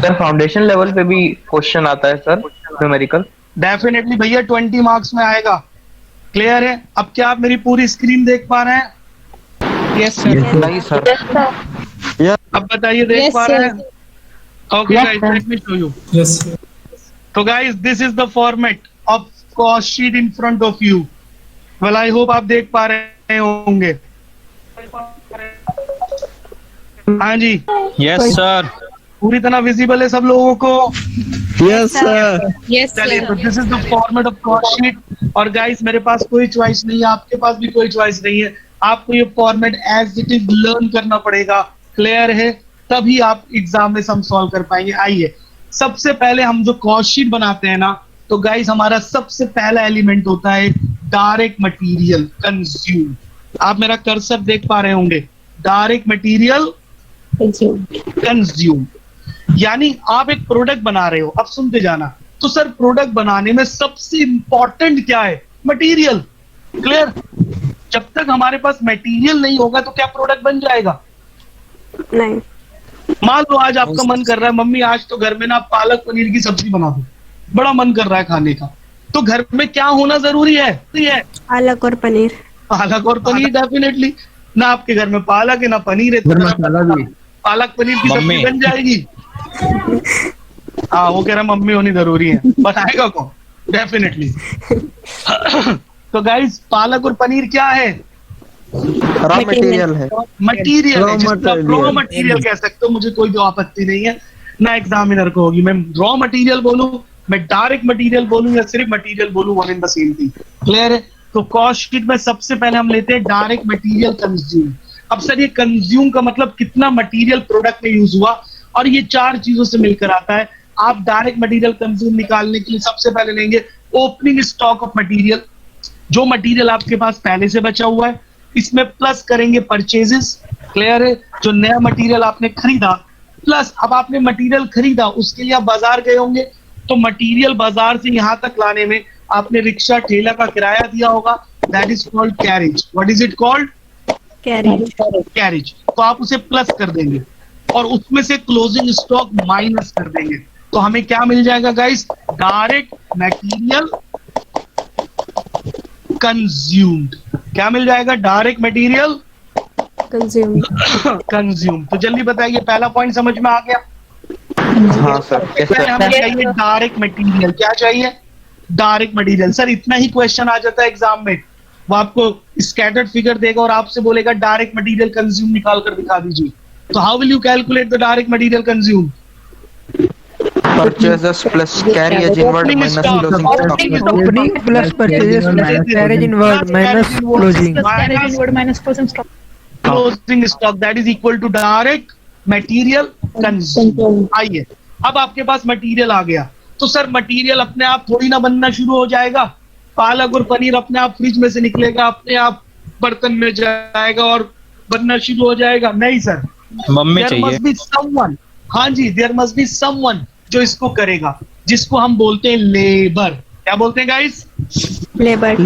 सर फाउंडेशन लेवल पे भी क्वेश्चन आता है सर, न्यूमेरिकल? डेफिनेटली भैया 20 मार्क्स में आएगा। क्लियर है? अब क्या आप मेरी पूरी स्क्रीन देख पा रहे हैं? Yes sir. नहीं सर। अब बताइए, देख पा रहे हैं? Okay guys, let me show you. Yes. तो guys this is the format of cost sheet in front of you. Well I hope आप देख पा रहे होंगे। हाँ जी, यस सर। पूरी तरह विजिबल है सब लोगों को? Yes, sir. यस चलिए, तो this is the format of cost sheet. और गाइस मेरे पास कोई चॉइस नहीं है, आपके पास भी कोई चॉइस नहीं है, आपको ये format as it is learn करना पड़ेगा। क्लियर है? तभी आप एग्जाम में सम सॉल्व कर पाएंगे। आइए, सबसे पहले हम जो कॉस्ट शीट बनाते हैं ना, तो गाइस हमारा सबसे पहला एलिमेंट होता है डायरेक्ट मटेरियल कंज्यूम। आप मेरा कर्सर देख पा रहे होंगे, डायरेक्ट मटेरियल कंज्यूम, यानी आप एक प्रोडक्ट बना रहे हो। अब सुनते जाना, तो सर प्रोडक्ट बनाने में सबसे इंपॉर्टेंट क्या है? मटेरियल। क्लियर? जब तक हमारे पास मटेरियल नहीं होगा तो क्या प्रोडक्ट बन जाएगा? नहीं। मान लो आज आपका मन कर रहा है, मम्मी आज तो घर में ना पालक पनीर की सब्जी बना दो, बड़ा मन कर रहा है खाने का, तो घर में क्या होना जरूरी है? पालक और पनीर। पालक और पनीर डेफिनेटली। ना आपके घर में पालक है ना पनीर है, तो पालक पनीर की सब्जी बन जाएगी। हाँ, वो कह रहा मम्मी होनी जरूरी है, बनाएगा कौन? डेफिनेटली। तो गाइस पालक और पनीर क्या है? रॉ मटेरियल है। मटेरियल है, रॉ मटेरियल कह सकते हो, मुझे कोई भी आपत्ति नहीं है, ना एग्जामिनर को होगी। मैं रॉ मटेरियल बोलूं मैं डायरेक्ट मटेरियल बोलूं या सिर्फ मटेरियल बोलूं, one in the same thing. Clear है? तो कॉस्ट शीट में सबसे पहले हम लेते हैं डायरेक्ट मटेरियल कंज्यूम। अब सर ये कंज्यूम का मतलब कितना मटेरियल प्रोडक्ट में यूज हुआ, और ये 4 चीजों से मिलकर आता है। आप डायरेक्ट मटेरियल कंज्यूम निकालने के लिए सबसे पहले लेंगे ओपनिंग स्टॉक ऑफ मटेरियल, जो मटेरियल आपके पास पहले से बचा हुआ है, इसमें प्लस करेंगे परचेजेस। क्लियर है? जो नया मटेरियल आपने खरीदा, प्लस अब आपने मटेरियल खरीदा, उसके लिए आप बाजार गए होंगे, तो मटेरियल बाजार से यहां तक लाने में आपने रिक्शा ठेला का किराया दिया होगा, that is called carriage. What is it called? Carriage. Carriage. तो आप उसे प्लस कर देंगे और उसमें से क्लोजिंग स्टॉक माइनस कर देंगे, तो हमें क्या मिल जाएगा गाइस? Direct material consumed. क्या मिल जाएगा? Direct material consume. तो जल्दी बताइए, पहला पॉइंट समझ में आ गया? हाँ सर। पहले हमें चाहिए डायरेक्ट मटेरियल। क्या चाहिए? Direct material. सर इतना ही क्वेश्चन आ जाता है एग्जाम में, वो आपको स्कैटर्ड फिगर देगा और आपसे बोलेगा डायरेक्ट मटेरियल कंज्यूम निकाल कर दिखा दीजिए। तो how will you calculate the direct material consume? Purchases plus carriage inward minus closing stock. Opening plus purchases plus carriage inward minus closing. Closing stock, that is equal to direct material consume. आइए, अब आपके पास मटेरियल आ गया, तो सर मटेरियल अपने आप थोड़ी ना बनना शुरू हो जाएगा। पालक और पनीर अपने आप फ्रिज में से निकलेगा, अपने आप बर्तन में जाएगा और बनना शुरू हो जाएगा? नहीं सर, मम्मी देयर चाहिए। Must be someone. हाँ जी, देयर मस्ट बी समवन जो इसको करेगा, जिसको हम बोलते हैं लेबर। क्या बोलते हैं गाइस? लेबर।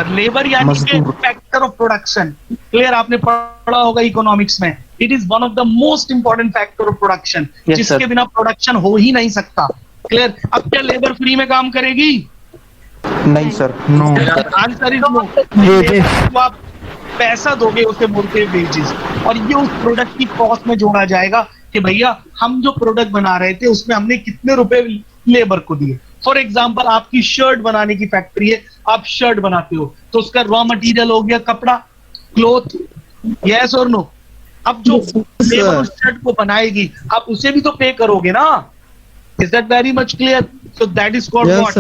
लेबर यानी कि फैक्टर ऑफ प्रोडक्शन। क्लियर? आपने पढ़ा होगा इकोनॉमिक्स में, it is one of the most important factor of production, जिसके बिना प्रोडक्शन हो ही नहीं सकता। क्लियर? अब क्या लेबर फ्री में काम करेगी? नहीं सर, नो। Answer is no. आप पैसा दोगे, उसे बोलते हैं वेजेस, और ये उस प्रोडक्ट की कॉस्ट में जोड़ा जाएगा कि भैया हम जो प्रोडक्ट बना रहे थे उसमें हमने कितने रुपए लेबर को दिए। फॉर एग्जाम्पल, आपकी शर्ट बनाने की फैक्ट्री है, आप शर्ट बनाते हो, तो उसका रॉ मटेरियल हो गया कपड़ा, क्लोथ। यस और नो? अब जो लेबर उस शर्ट को बनाएगी, आप उसे भी तो पे करोगे ना। Is that very much clear? So that is called what?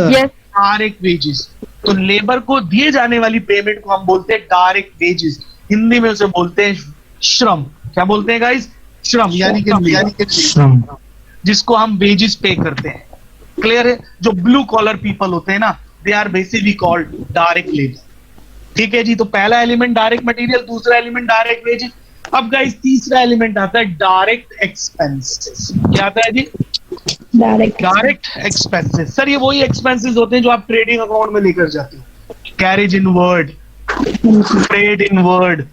Direct wages. तो लेबर को दिए जाने वाली पेमेंट को हम बोलते हैं डायरेक्ट वेजेस। हिंदी में उसे बोलते हैं श्रम। क्या बोलते हैं गाइस? श्रम, यानी कि श्रम, जिसको हम वेजेस पे करते हैं। क्लियर है? जो ब्लू कॉलर पीपल होते हैं ना, they are basically called direct labour. ठीक है जी? तो पहला एलिमेंट डायरेक्ट मटेरियल, दूसरा एलिमेंट डायरेक्ट वेजेस। अब गाइस तीसरा एलिमेंट आता है डायरेक्ट एक्सपेंसेस। क्या आता है जी? Direct expenses. सर ये वही एक्सपेंसेस होते हैं जो आप ट्रेडिंग अकाउंट में लेकर जाते हो। कैरेज इनवर्ड, ट्रेड इनवर्ड,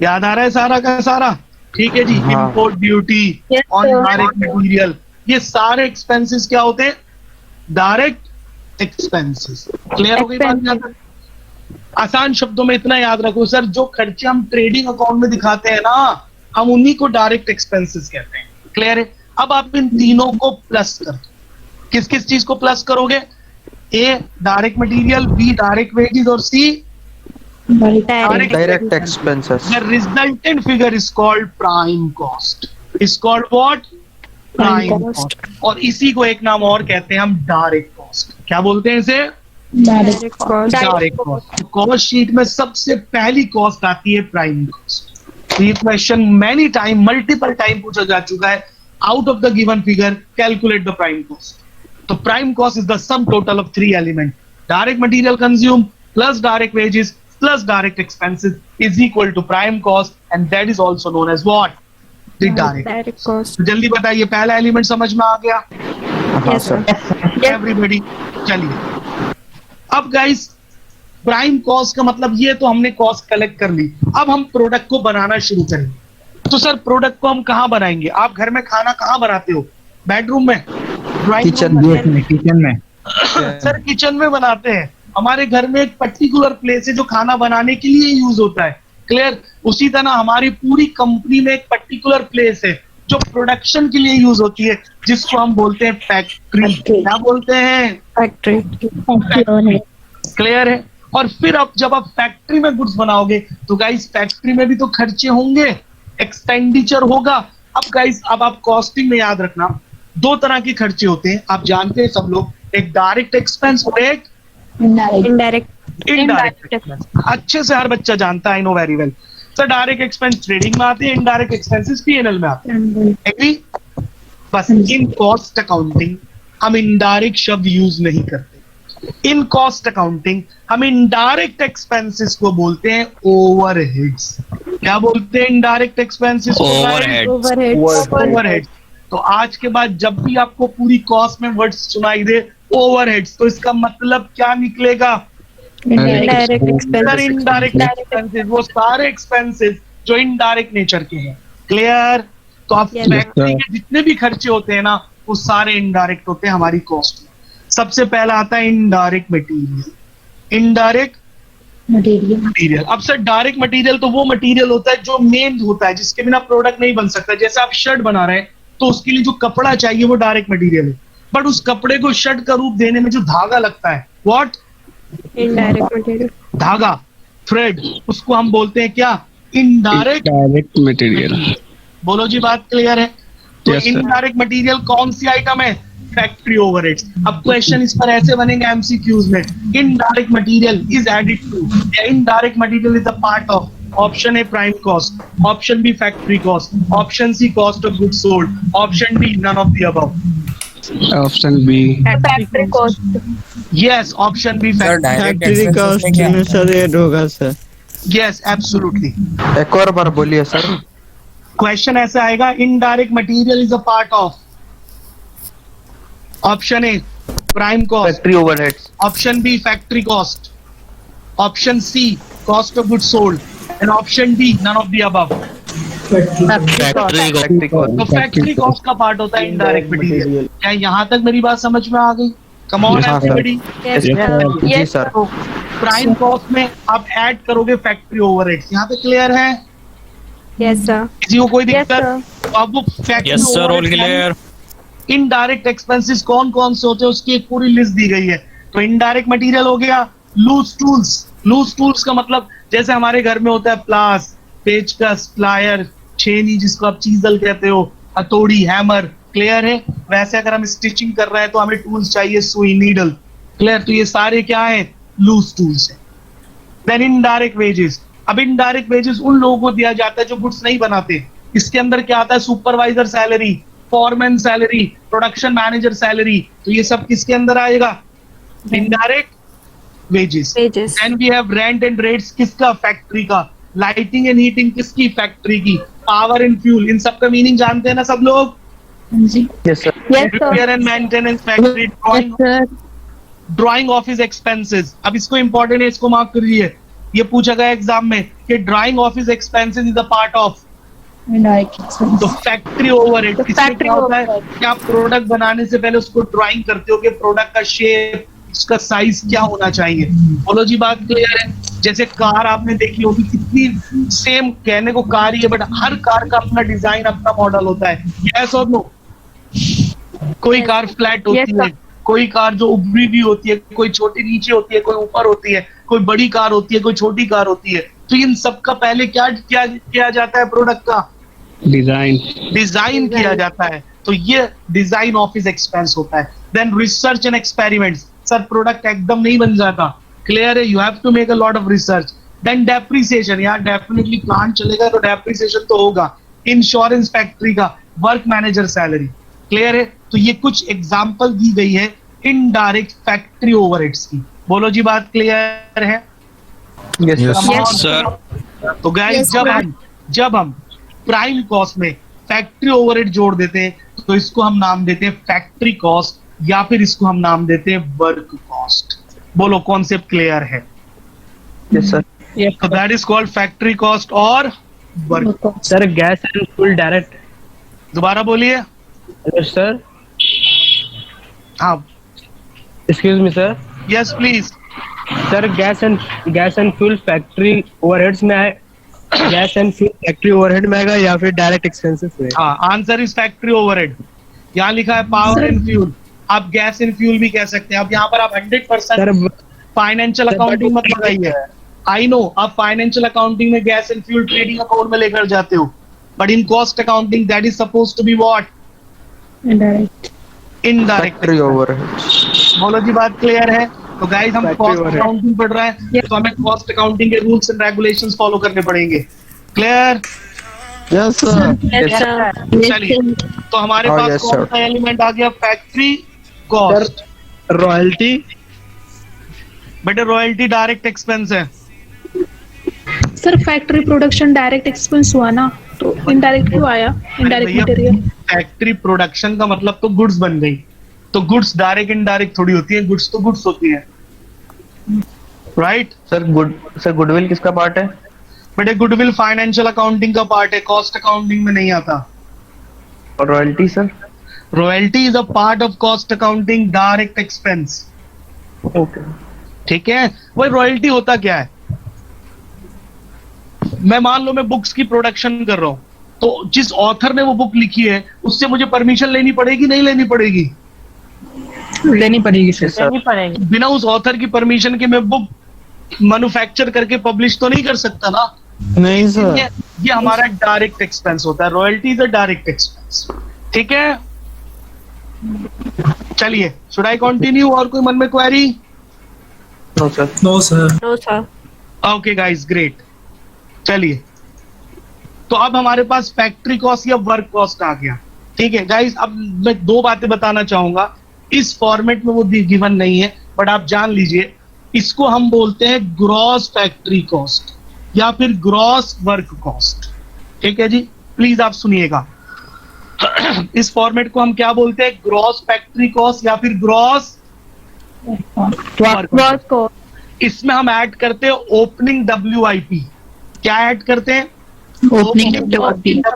याद आ रहा है सारा का सारा? ठीक है जी? Import duty on direct material, ये सारे एक्सपेंसेस क्या होते हैं? Direct expenses. क्लियर हो गई बात? यहाँ तक आसान शब्दों में इतना याद रखो सर, जो खर्चे हम ट्रेडिंग अकाउंट में दिखाते हैं ना, हम उन्हीं को डायरेक्ट एक्सपेंसेस कहते हैं। क्लियर है? अब आप इन तीनों को प्लस कर दो। किस किस चीज को प्लस करोगे? A direct material, B direct wages और C direct expenses. The resultant figure is called prime cost. Is called what? Prime cost. और इसी को एक नाम और कहते हैं हम डायरेक्ट कॉस्ट। क्या बोलते हैं इसे? Direct cost. कॉस्ट शीट में सबसे पहली कॉस्ट आती है प्राइम कॉस्ट। ये question many time, multiple time पूछा जा चुका है। Out of the given figure calculate the prime cost. तो prime cost is the sum total of 3 element, direct material consume plus direct wages plus direct expenses is equal to prime cost, and that is also known as what? The direct cost. जल्दी बताइए, पहला एलिमेंट समझ में आ गया? Yes sir. Everybody, चलिए। अब गाइस प्राइम कॉस्ट का मतलब ये तो हमने कॉस्ट कलेक्ट कर ली, अब हम प्रोडक्ट को बनाना शुरू करेंगे। तो सर प्रोडक्ट को हम कहाँ बनाएंगे? आप घर में खाना कहाँ बनाते हो? बेडरूम में? किचन में सर किचन में बनाते हैं। हमारे घर में एक पर्टिकुलर प्लेस है जो खाना बनाने के लिए यूज होता है। क्लियर? उसी तरह हमारी पूरी कंपनी में एक पर्टिकुलर प्लेस है जो प्रोडक्शन के लिए यूज होती है, जिसको हम बोलते हैं फैक्ट्री। क्या बोलते हैं? फैक्ट्री। क्लियर है? और फिर अब जब आप फैक्ट्री में गुड्स बनाओगे तो गाइस फैक्ट्री में भी तो खर्चे होंगे, एक्सपेंडिचर होगा। अब गाइस अब आप कॉस्टिंग में याद रखना, 2 तरह के खर्चे होते हैं, आप जानते हैं सब लोग। एक डायरेक्ट एक्सपेंस और एक Indirect. Indirect expense. अच्छे से हर बच्चा जानता है, I know very well. Sir direct expense trading में आते हैं, इनडायरेक्ट एक्सपेंसेस पीएनएल में आते हैं। एग्री? बस इन कॉस्ट अकाउंटिंग हम इनडायरेक्ट शब्द यूज नहीं करते। इन कॉस्ट अकाउंटिंग हम इनडायरेक्ट एक्सपेंसेस को बोलते हैं ओवरहेड्स। क्या बोलते हैं इनडायरेक्ट एक्सपेंसेस को? ओवरहेड्स। तो आज के बाद जब भी आपको पूरी कॉस्ट में वर्ड सुनाई दे ओवरहेड्स, तो इसका मतलब क्या निकलेगा? Indirect expenses. इनडायरेक्ट एक्सपेंसेस, वो सारे एक्सपेंसेस जो इनडायरेक्ट नेचर के हैं। क्लियर? तो आप Yes, फैक्ट्री के जितने भी खर्चे होते हैं ना, वो सारे इनडायरेक्ट होते हैं हमारी कॉस्ट में। सबसे पहला आता है इनडायरेक्ट मटेरियल। Indirect material. अब सर डायरेक्ट मटेरियल तो वो मटेरियल होता है जो मेन होता है, जिसके बिना प्रोडक्ट नहीं बन सकता। जैसे आप शर्ट बना रहे हैं तो उसके लिए जो कपड़ा चाहिए वो डायरेक्ट मटेरियल है, बट उस कपड़े को शर्ट का रूप देने में जो धागा लगता है, व्हाट? Indirect material. धागा, थ्रेड, उसको हम बोलते हैं क्या? Indirect material. बोलो जी, बात क्लियर है? तो Yes, sir. इनडायरेक्ट मटेरियल कौन सी आइटम है? Factory overheads. अब क्वेश्चन इस पर ऐसे बनेंगे एमसीक्यूज में, indirect material is added to, या indirect material is a part of. Option A prime cost, option B factory cost, option C cost of goods sold, option D none of the above. Option B factory cost. Yes, option B factory cost sir add होगा सर। Yes, absolutely. एक और बार बोलिए सर। क्वेश्चन ऐसा आएगा, indirect material is a part of. Option A prime cost, factory overheads, option B factory cost, option C cost of goods sold, and option D none of the above. Factory cost. तो फैक्ट्री कॉस्ट का पार्ट होता है इनडायरेक्ट मटेरियल। क्या यहाँ तक मेरी बात समझ में आ गई? कम ऑन हाँ, सर। एवरीबॉडी। जी सर। तो प्राइम कॉस्ट में आप ऐड करोगे फैक्ट्री ओवरहेड्स। यहाँ पे क्लियर है? Yes, sir. किसी को कोई Yes, दिक्कत? sir. तो अब वो factory yes sir, all clear. Indirect expenses कौन कौन से होते हैं उसकी एक पूरी लिस्ट दी गई है। तो इनडायरेक्ट मटेरियल हो गया लूज टूल्स। लूज टूल्स का मतलब जैसे हमारे घर में होता है प्लास, पेचकस, प्लायर, छेनी जिसको आप चीजल कहते हो, हथौड़ी, हैमर। क्लियर है? वैसे अगर हम स्टिचिंग कर रहे हैं तो हमें टूल्स चाहिए, सुई, नीडल। क्लियर? तो ये सारे क्या है? लूज टूल्स है। Then indirect wages. अब इनडायरेक्ट वेजेस उन लोगों को दिया जाता है जो गुड्स नहीं बनाते। इसके अंदर क्या आता है? Supervisor salary, foreman salary, production manager salary. तो ये सब किसके अंदर आएगा? Indirect wages. Wages. Then we have rent and rates, किसका? फैक्ट्री का। लाइटिंग एंड हीटिंग किसकी? फैक्ट्री की। पावर एंड फ्यूल, इन सब का मीनिंग जानते हैं ना सब लोग? Yes sir. Yes, sir. Repair and maintenance, factory. Yes, sir. Drawing office expenses. अब इसको इंपॉर्टेंट है, इसको मार्क करिए। ये पूछा गया एग्जाम में कि drawing office expenses is a part of. तो फैक्ट्री ओवरहेड इसमें क्या होता है कि आप प्रोडक्ट बनाने से पहले उसको ड्राइंग करते हो कि प्रोडक्ट का शेप, उसका साइज क्या होना चाहिए। बोलो जी, बात क्लियर है? जैसे कार आपने देखी होगी, कितनी सेम, कहने को कार ही है बट हर कार का अपना डिजाइन, अपना मॉडल होता है। यस और नो? कोई कार फ्लैट होती Yes, है, sir. कोई कार जो उभरी भी होती है, कोई छोटी नीचे होती है, कोई ऊपर होती है, कोई बड़ी कार होती है, कोई छोटी कार होती है। तो इन सब का पहले क्या किया जाता है? प्रोडक्ट का डिजाइन किया जाता है। तो ये डिजाइन ऑफिस एक्सपेंस होता है। Then research and experiments. Sir product एकदम नहीं बन जाता। क्लियर है? You have to make a lot of research. Then depreciation, यार डेफिनेटली प्लांट चलेगा तो डेप्रिसिएशन तो होगा। इंश्योरेंस फैक्ट्री का, वर्क मैनेजर सैलरी। क्लियर है? तो ये कुछ एग्जांपल दी गई है इनडायरेक्ट फैक्ट्री ओवरहेड्स की। बोलो जी, बात क्लियर है? Yes sir. Yes sir. तो गाइस जब हम प्राइम कॉस्ट में फैक्ट्री ओवरहेड जोड़ देते हैं तो इसको हम नाम देते हैं फैक्ट्री कॉस्ट, या फिर इसको हम नाम देते हैं वर्क कॉस्ट। बोलो, कॉन्सेप्ट क्लियर है? Yes sir. तो that is called factory cost और work. Sir gas and fuel direct. दोबारा बोलिए। हेलो सर, हाँ, excuse me sir. Yes please. Sir gas and fuel factory overheads में आए, gas and fuel factory overhead में आएगा या फिर डायरेक्ट एक्सपेंसेस में? हाँ, आंसर इज फैक्ट्री ओवरहेड। यहाँ लिखा है पावर एंड फ्यूल, आप गैस एंड फ्यूल भी कह सकते हैं। अब यहाँ पर आप 100% फाइनेंशियल अकाउंटिंग मत लगाइए। आई नो आप फाइनेंशियल अकाउंटिंग में gas and fuel trading account में लेकर जाते हो, but in cost accounting that is suppose to be what? Indirect factory overheads. बोलो जी बात क्लियर है? तो गाइस हम कॉस्ट अकाउंटिंग पढ़ रहे हैं तो हमें कॉस्ट अकाउंटिंग के रूल्स एंड रेगुलेशंस फॉलो करने पड़ेंगे। Clear? Yes, sir. Yes, sir. चलिए, तो हमारे पास yes, कौन sir. सा एलिमेंट आ गया? Factory cost. रॉयल्टी बेटे रॉयल्टी डायरेक्ट एक्सपेंस है। Sir factory production direct expense हुआ ना, तो इनडायरेक्ट क्यों आया? Indirect material. फैक्ट्री प्रोडक्शन का मतलब तो गुड्स बन गई, तो गुड्स डायरेक्ट इनडायरेक्ट थोड़ी होती है, गुड्स तो गुड्स होती है, राइट? सर गुडविल किसका पार्ट है? बेटे गुडविल फाइनेंशियल अकाउंटिंग का पार्ट है, कॉस्ट अकाउंटिंग में नहीं आता। और royalty sir? Royalty is a part of cost accounting, direct expense. Okay. ठीक है, वही रॉयल्टी होता क्या है? मैं मान लो मैं बुक्स की प्रोडक्शन कर रहा हूं, तो जिस ऑथर ने वो बुक लिखी है उससे मुझे परमिशन लेनी पड़ेगी, नहीं लेनी पड़ेगी? लेनी पड़ेगी सर। बिना उस ऑथर की परमिशन के मैं बुक मैन्युफैक्चर करके पब्लिश तो नहीं कर सकता ना। नहीं सर। ये हमारा डायरेक्ट एक्सपेंस होता है, royalty is a direct expense. ठीक है, चलिए शुड आई कंटिन्यू? और कोई मन में query? No sir. No, sir. No, sir. Okay guys, great. चलिए, तो अब हमारे पास फैक्ट्री कॉस्ट या वर्क कॉस्ट आ गया। ठीक है गाइस, अब मैं दो बातें बताना चाहूंगा। इस फॉर्मेट में वो गिवन नहीं है, बट आप जान लीजिए, इसको हम बोलते हैं ग्रॉस फैक्ट्री कॉस्ट या फिर ग्रॉस वर्क कॉस्ट। ठीक है जी, प्लीज आप सुनिएगा। इस फॉर्मेट को हम क्या बोलते हैं? ग्रॉस फैक्ट्री कॉस्ट या फिर ग्रॉस ग्रॉस कॉस्ट। इसमें हम ऐड करते हैं ओपनिंग WIP। क्या ऐड करते हैं? Opening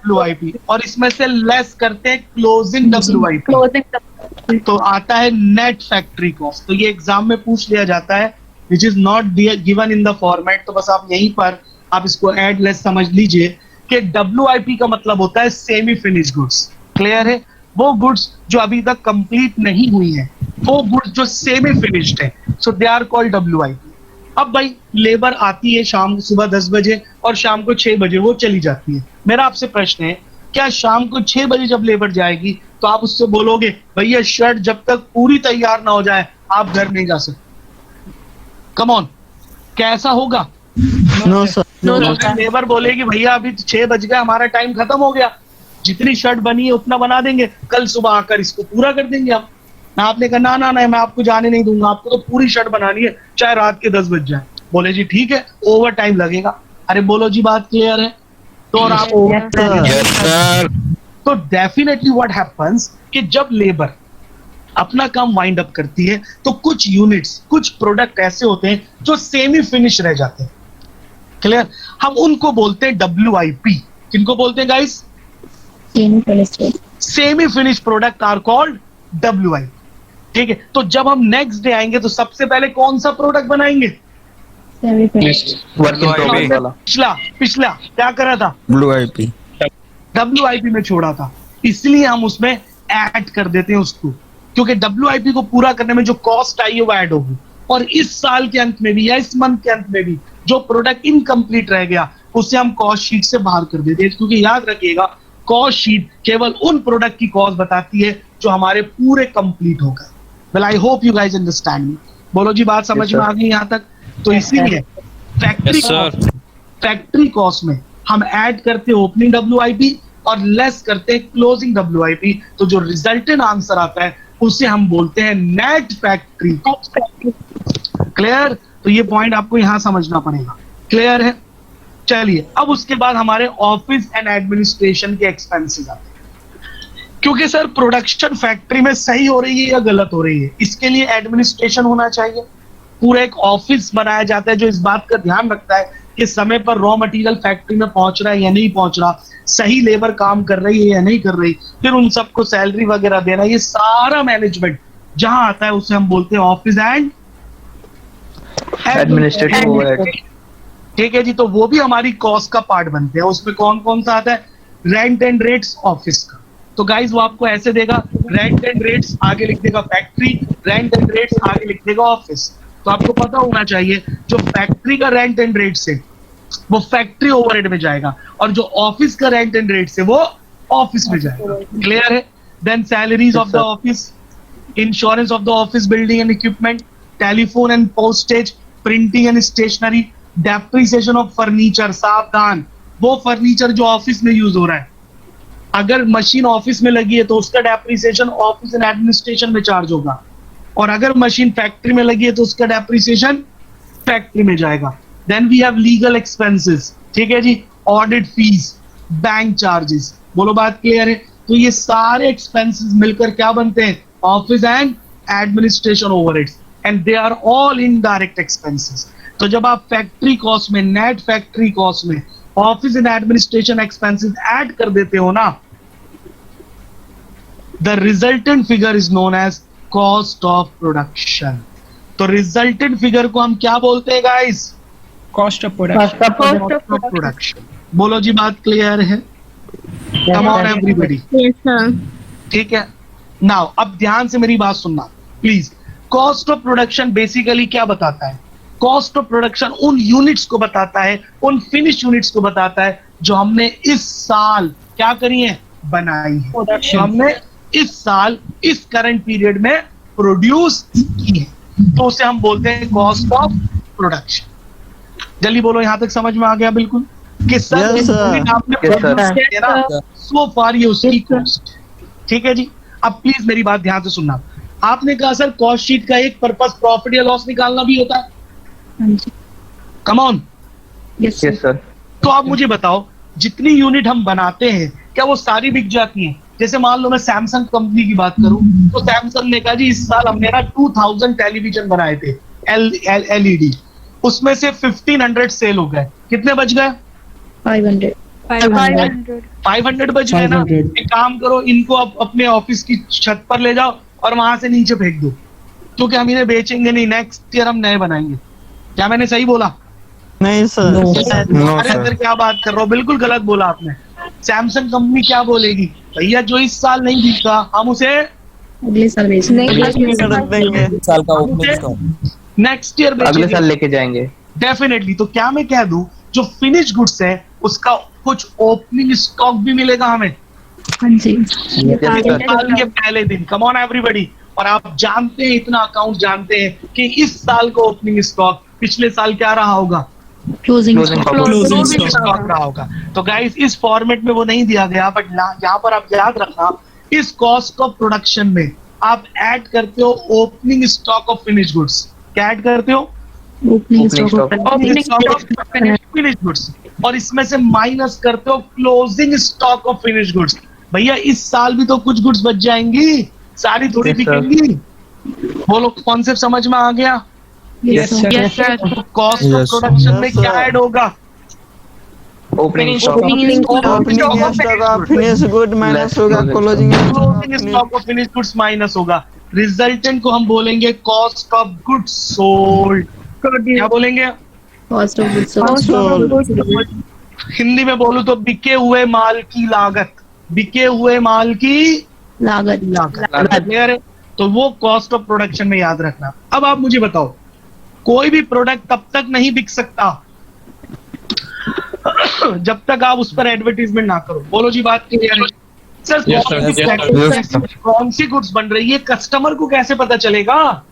WIP। और इसमें से लेस करते हैं क्लोजिंग WIP। क्लोजिंग। तो आता है नेट फैक्ट्री कॉस्ट। तो ये एग्जाम में पूछ लिया जाता है, which is not given in the format. तो बस आप यहीं पर आप इसको ऐड लेस समझ लीजिए कि WIP का मतलब होता है सेमी फिनिश गुड्स। क्लियर है? वो गुड्स जो अभी तक कंप्लीट नहीं हुई है, वो गुड्स जो सेमी फिनिश्ड है, सो दे आर कॉल्ड WIP। अब भाई लेबर आती है शाम सुबह 10 बजे और शाम को 6 बजे वो चली जाती है। मेरा आपसे प्रश्न है, क्या शाम को 6 बजे जब लेबर जाएगी तो आप उससे बोलोगे भैया शर्ट जब तक पूरी तैयार ना हो जाए आप घर नहीं जा सकते? कम ऑन, कैसा होगा? No, sir. लेबर बोलेगी भैया अभी 6 बज गया, हमारा टाइम खत्म हो गया, जितनी शर्ट बनी है उतना बना देंगे, कल सुबह आकर इसको पूरा कर देंगे हम। ना, आपने कहा ना ना ना, मैं आपको जाने नहीं दूंगा, आपको तो पूरी शर्ट बनानी है, चाहे रात के 10 बज जाए। बोले जी ठीक है, ओवर टाइम लगेगा। अरे बोलो जी बात क्लियर है? तो और आप Yes, sir. तो डेफिनेटली व्हाट हैपेंस कि जब लेबर अपना काम वाइंड अप करती है तो कुछ यूनिट्स, कुछ प्रोडक्ट ऐसे होते हैं जो सेमी फिनिश रह जाते हैं। क्लियर? हम उनको बोलते हैं WIP। किनको बोलते हैं गाइस? Semi finish product are called WIP। ठीक है, तो जब हम नेक्स्ट डे आएंगे तो सबसे पहले कौन सा प्रोडक्ट बनाएंगे? वर्क इन प्रोग्रेस वाला। पिछला क्या करा था? Blue IP. WIP में छोड़ा था, इसलिए हम उसमें ऐड कर देते हैं उसको, क्योंकि WIP को पूरा करने में जो कॉस्ट आई है वो ऐड होगी। और इस साल के अंत में भी या इस मंथ के अंत में भी जो प्रोडक्ट इनकम्प्लीट रह गया उसे हम कॉस्ट शीट से बाहर कर देते हैं, क्योंकि याद रखिएगा कॉस्ट शीट केवल उन प्रोडक्ट की कॉस्ट बताती है जो हमारे पूरे कंप्लीट हो गए। Well I hope you guys understand me. बोलो जी बात समझ में आ गई यहाँ तक? तो इसीलिए फैक्ट्री कॉस्ट में हम ऐड करते हैं ओपनिंग WIP और लेस करते हैं क्लोजिंग WIP। तो जो रिजल्टेंट आंसर आता है उसे हम बोलते हैं नेट फैक्ट्री कॉस्ट। क्लियर? तो ये पॉइंट आपको यहां समझना पड़ेगा। क्लियर है? चलिए, अब उसके बाद हमारे ऑफिस एंड एडमिनिस्ट्रेशन के एक्सपेंसेस आते हैं। क्योंकि सर प्रोडक्शन फैक्ट्री में सही हो रही है या गलत हो रही है, इसके लिए एडमिनिस्ट्रेशन होना चाहिए। पूरा एक ऑफिस बनाया जाता है जो इस बात का ध्यान रखता है कि समय पर रॉ मटेरियल फैक्ट्री में पहुंच रहा है या नहीं पहुंच रहा, सही लेबर काम कर रही है या नहीं कर रही, फिर उन सबको सैलरी वगैरह देना, ये सारा मैनेजमेंट जहां आता है उसे हम बोलते हैं ऑफिस एंड एडमिनिस्ट्रेटिव ओवरहेड। ठीक है जी, तो वो भी हमारी कॉस्ट का पार्ट बनते हैं। उसमें कौन कौन सा आता है? रेंट एंड रेट्स ऑफिस का। तो गाइस वो आपको ऐसे देगा, रेंट एंड रेट्स आगे लिख देगा फैक्ट्री, रेंट एंड रेट्स आगे लिख देगा ऑफिस। तो आपको पता होना चाहिए जो फैक्ट्री का रेंट एंड रेट्स है वो फैक्ट्री ओवरहेड में जाएगा और जो ऑफिस का रेंट एंड रेट्स है वो ऑफिस में जाएगा। क्लियर है? Then salaries of the office, insurance of the office building and equipment, telephone and postage, printing and stationery, depreciation of furniture. सावधान, वो फर्नीचर जो ऑफिस में यूज हो रहा है, अगर मशीन ऑफिस में लगी है तो उसका डेप्रिसिएशन ऑफिस एंड एडमिनिस्ट्रेशन में चार्ज होगा, और अगर मशीन फैक्ट्री में लगी है तो उसका डेप्रिसिएशन फैक्ट्री में जाएगा। Then we have legal expenses, ठीक है जी, ऑडिट फीस, बैंक चार्जेस। बोलो बात क्लियर है? तो ये सारे एक्सपेंसेस मिलकर क्या बनते हैं? Office and administration overheads, and they are all indirect expenses. तो जब आप फैक्ट्री कॉस्ट में, नेट फैक्ट्री कॉस्ट में office and administration expenses add कर देते हो ना, the resultant figure is known as cost of production. तो रिजल्टेंट फिगर को हम क्या बोलते हैं guys? Cost of production. Cost of production. बोलो जी, बात क्लियर है? Come on everybody. Yes, sir. ठीक है, नाउ अब ध्यान से मेरी बात सुनना please. Cost of production basically क्या बताता है? कॉस्ट ऑफ प्रोडक्शन उन यूनिट्स को बताता है, उन फिनिश यूनिट्स को बताता है जो हमने इस साल क्या करी है? बनाई है, जो हमने इस साल इस करंट पीरियड में प्रोड्यूस की है, तो उसे हम बोलते हैं कॉस्ट ऑफ प्रोडक्शन। जल्दी बोलो, यहां तक समझ में आ गया बिल्कुल? कि सर Yes, sir. आपने Yes, sir. प्रोड्यूस किया ना, सो फार ये उसकी कॉस्ट। ठीक है जी, अब प्लीज मेरी बात ध्यान से सुनना। आपने कहा सर कॉस्ट शीट का एक पर्पस प्रॉफिट या लॉस निकालना भी होता है। Come on. Yes, sir. तो आप मुझे बताओ, जितनी यूनिट हम बनाते हैं क्या वो सारी बिक जाती हैं? जैसे मान लो मैं सैमसंग कंपनी की बात करूं, तो सैमसंग ने कहा जी इस साल हमने ना 2000 टेलीविजन बनाए थे LED, उसमें से 1500 सेल हो गए, कितने बच गए? 500. 500 बच गए ना। एक काम करो, इनको अब अपने ऑफिस की छत पर ले जाओ और वहां से नीचे फेंक दो, क्योंकि हम इन्हें बेचेंगे नहीं, नेक्स्ट ईयर हम नए बनाएंगे। क्या मैंने सही बोला? नहीं सर। अरे सर क्या बात कर रहे हो, बिल्कुल गलत बोला आपने। सैमसंग कंपनी क्या बोलेगी? भैया जो इस साल नहीं बिका हम उसे अगले साल बेचेंगे. नेक्स्ट ईयर अगले साल लेके जाएंगे डेफिनेटली। तो क्या मैं कह दूं, जो फिनिश गुड्स है उसका कुछ ओपनिंग स्टॉक भी मिलेगा हमें हाँ जी. साल के पहले दिन। कम ऑन एवरीबॉडी। और आप जानते हैं, इतना अकाउंट जानते हैं कि इस साल का ओपनिंग स्टॉक पिछले साल क्या रहा होगा? क्लोजिंग स्टॉक रहा होगा। तो गाइस इस फॉर्मेट में वो नहीं दिया गया, बट यहाँ पर आप याद रखना, इस कॉस्ट ऑफ प्रोडक्शन में आप ऐड करते हो opening stock of finish goods. क्या ऐड करते हो? ओपनिंग स्टॉक फिनिश गुड्स, और इसमें से माइनस करते हो closing stock of finish goods. भैया इस साल भी तो कुछ गुड्स बच जाएंगी, सारी थोड़ी बिकेंगी। बोलो कॉन्सेप्ट समझ में आ गया? Yes, sir. Cost of production में क्या ऐड होगा? ओपनिंग फिनिश गुड माइनस होगा, closing stock of finish goods minus होगा। रिजल्टेंट को हम बोलेंगे कॉस्ट ऑफ गुड्स सोल्ड। क्या बोलेंगे? Cost of goods. हिंदी में बोलूं तो बिके हुए माल की लागत। बिके हुए माल की लागत. क्लियर है? तो वो कॉस्ट ऑफ प्रोडक्शन में याद रखना। अब आप मुझे बताओ, कोई भी प्रोडक्ट तब तक नहीं बिक सकता जब तक आप उस पर एडवर्टीजमेंट ना करो। बोलो जी, बात क्लियर है? सर कौन सी गुड्स बन रही है, कस्टमर को कैसे पता चलेगा?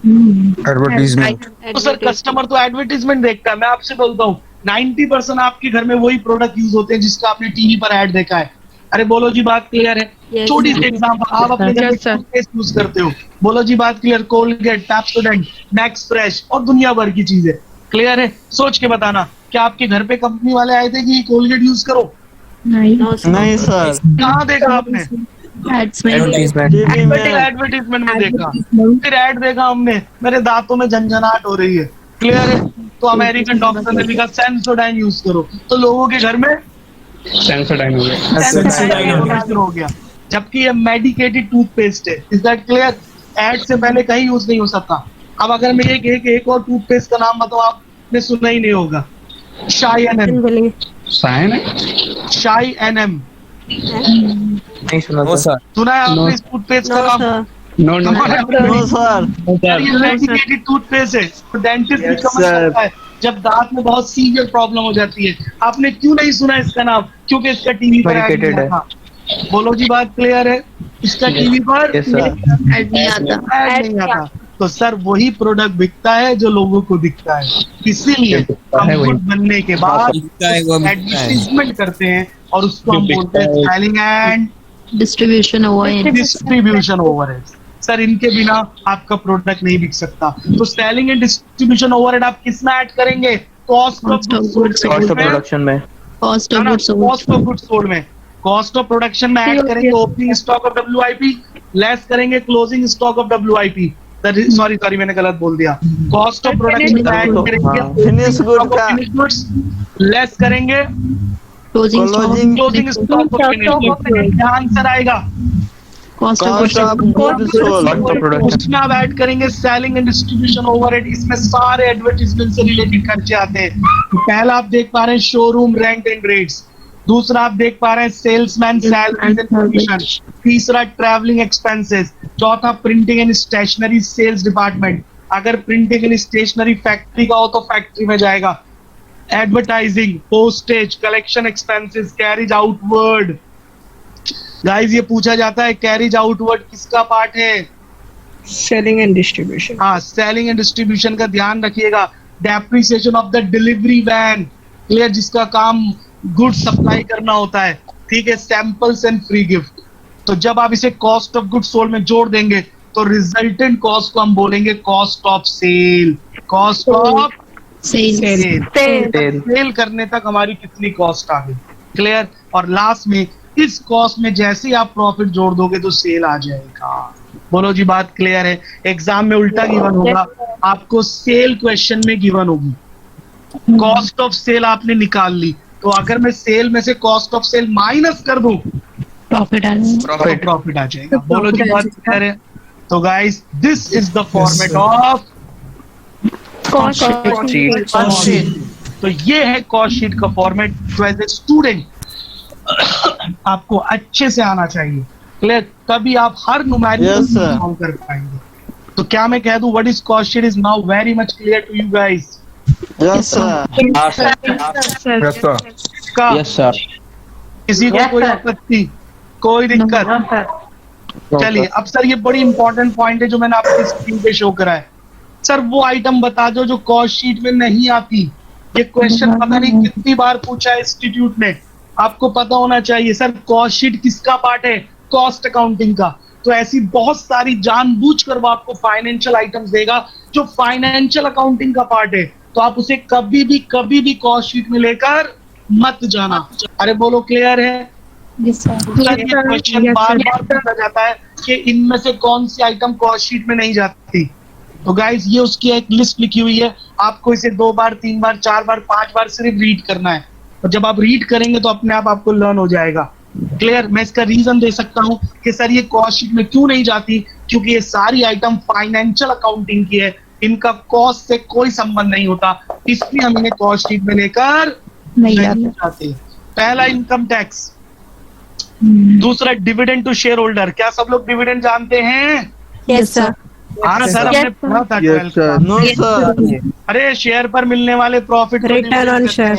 एडवर्टीजमेंट. तो सर कस्टमर तो एडवर्टीजमेंट देखता है। मैं आपसे बोलता हूँ 90% आपके घर में वही प्रोडक्ट यूज होते हैं जिसका आपने टीवी पर ऐड देखा है। अरे बोलो जी, बात क्लियर है? Yes, छोटी सी एग्जांपल, आप अपने घर में टूथपेस्ट यूज करते हो। बोलो जी, बात clear? Colgate, Pepsodent, max fresh और दुनिया भर की चीजें। क्लियर है? सोच के बताना, क्या आपके घर पे कंपनी वाले आए थे कि कोलगेट यूज करो? नहीं सर। कहाँ देखा आपने? एडवर्टीजमेंट में देखा, फिर ऐड देखा हमने, मेरे दांतों में झंझनाहट हो रही है। क्लियर है? तो अमेरिकन डॉक्टर ने लिखा सेंसोडाइन यूज करो, तो लोगों के घर में सेंसोडाइन हो गया। जबकि ये मेडिकेटेड टूथपेस्ट है। Is that clear? एड से पहले कहीं यूज नहीं हो सकता। अब अगर मैं एक और टूथपेस्ट का नाम बताऊं, आपने सुना ही नहीं होगा। शाई एनएम। शाई एनएम नहीं सुना सर। सुना है आपने इस टूथपेस्ट का नाम? No sir. ये मेडिकेटेड टूथपेस्ट है, तो डेंटिस्ट भी समझ सकता है जब दांत में बहुत सीवियर प्रॉब्लम हो जाती है। आपने क्यों नहीं सुना इसका नाम? क्योंकि इसका टीवी पर ऐड था। बोलो जी, बात क्लियर है? इसका टीवी पर Yes, sir. ऐड नहीं आता। ऐड नहीं आता। तो सर वही प्रोडक्ट बिकता है जो लोगों को दिखता है, इसीलिए हम गुड बनने के बाद एडवर्टीजमेंट करते हैं और उसको हम बोलते हैं selling and distribution overhead. Distribution overhead. Sir इनके बिना आपका प्रोडक्ट नहीं बिक सकता। तो सेलिंग एंड डिस्ट्रीब्यूशन ओवरहेड आप किस में ऐड करेंगे? Cost of cost of production में। Cost of goods cost of goods sold में, कॉस्ट ऑफ प्रोडक्शन में ऐड करेंगे opening stock of WIP, less करेंगे closing stock of WIP। Sorry मैंने गलत बोल दिया। कॉस्ट ऑफ प्रोडक्शन में ऐड करेंगे फिनिश गुड का गुड्स, लेस करेंगे closing closing stock of finish goods. ध्यान से आएगा cost of cost of good sold. उसमें आप ऐड करेंगे सेलिंग एंड डिस्ट्रीब्यूशन ओवरहेड। इसमें सारे एडवर्टीजमेंट से रिलेटेड खर्चे आते हैं। तो पहला आप देख पा रहे हैं शोरूम रेंट एंड रेट्स, दूसरा आप देख पा रहे हैं सेल्समैन सैलरीज एंड कमीशन, तीसरा ट्रैवलिंग एक्सपेंसेस, चौथा printing and stationery sales department. अगर प्रिंटिंग एंड स्टेशनरी फैक्ट्री का हो तो फैक्ट्री में जाएगा। Advertising, postage, collection expenses, carriage outward. Guys ये पूछा जाता है कैरिज आउटवर्ड किसका पार्ट है? Selling and distribution. हाँ, सेलिंग एंड डिस्ट्रीब्यूशन का ध्यान रखिएगा। Depreciation of the delivery van, clear, जिसका काम गुड्स सप्लाई करना होता है, ठीक है। Samples and free gift. तो जब आप इसे कॉस्ट ऑफ गुड्स सोल्ड में जोड़ देंगे तो रिजल्टेंट कॉस्ट को हम बोलेंगे cost of sale. Cost of sale करने तक हमारी कितनी कॉस्ट आ गई, क्लियर। और लास्ट में इस कॉस्ट में जैसे ही आप प्रॉफिट जोड़ दोगे तो सेल आ जाएगा। बोलो जी, बात क्लियर है? एग्जाम में उल्टा गिवन होगा, आपको सेल क्वेश्चन में गिवन होगी। कॉस्ट ऑफ सेल आपने निकाल ली, तो अगर मैं सेल में से कॉस्ट ऑफ सेल माइनस कर दूं प्रॉफिट प्रॉफिट आ जाएगा। बोलो जी, बात क्लियर है? तो guys this is the format of cost sheet. तो ये है कॉस्ट शीट का फॉर्मेट। तो एज ए स्टूडेंट आपको अच्छे से आना चाहिए, क्लियर, तभी आप हर न्यूमेरिकल सॉल्व कर पाएंगे। तो क्या मैं कह दूं what is cost sheet is now very much clear to you guys? Yes sir. Yes sir. किसी को कोई आपत्ति, कोई दिक्कत? चलिए अब सर ये बड़ी इंपॉर्टेंट पॉइंट है जो मैंने आपको स्क्रीन पे शो करा है। सर वो आइटम बता दो जो कॉस्ट शीट में नहीं आती। ये क्वेश्चन पता नहीं कितनी बार पूछा है इंस्टीट्यूट ने, आपको पता होना चाहिए। सर कॉस्ट शीट किसका पार्ट है? कॉस्ट अकाउंटिंग का। तो ऐसी बहुत सारी जानबूझकर वो आपको फाइनेंशियल आइटम्स देगा जो फाइनेंशियल अकाउंटिंग का पार्ट है, तो आप उसे कभी भी कॉस्ट शीट में लेकर मत जाना। अरे बोलो, क्लियर है? क्वेश्चन बार बार पूछा जाता है कि इनमें से कौन सी आइटम कॉस्ट शीट में नहीं जाती। तो गाइस ये उसकी एक लिस्ट लिखी हुई है, आपको इसे 2 बार 3 बार 4 बार 5 बार सिर्फ रीड करना है। और जब आप रीड करेंगे तो अपने आप आपको लर्न हो जाएगा, क्लियर। मैं इसका रीजन दे सकता हूँ कि सर ये कॉस्ट शीट में क्यों नहीं जाती, क्योंकि ये सारी आइटम फाइनेंशियल अकाउंटिंग की है, इनका कॉस्ट से कोई संबंध नहीं होता, इसलिए हम इन्हें कॉस्ट शीट में लेकर नहीं जाते। पहला इनकम टैक्स, दूसरा डिविडेंड टू शेयर होल्डर। क्या सब लोग डिविडेंड जानते हैं? Yes sir. हाँ सर, हमने पढ़ा था 12th का। No sir. अरे शेयर पर मिलने वाले profit, return on share.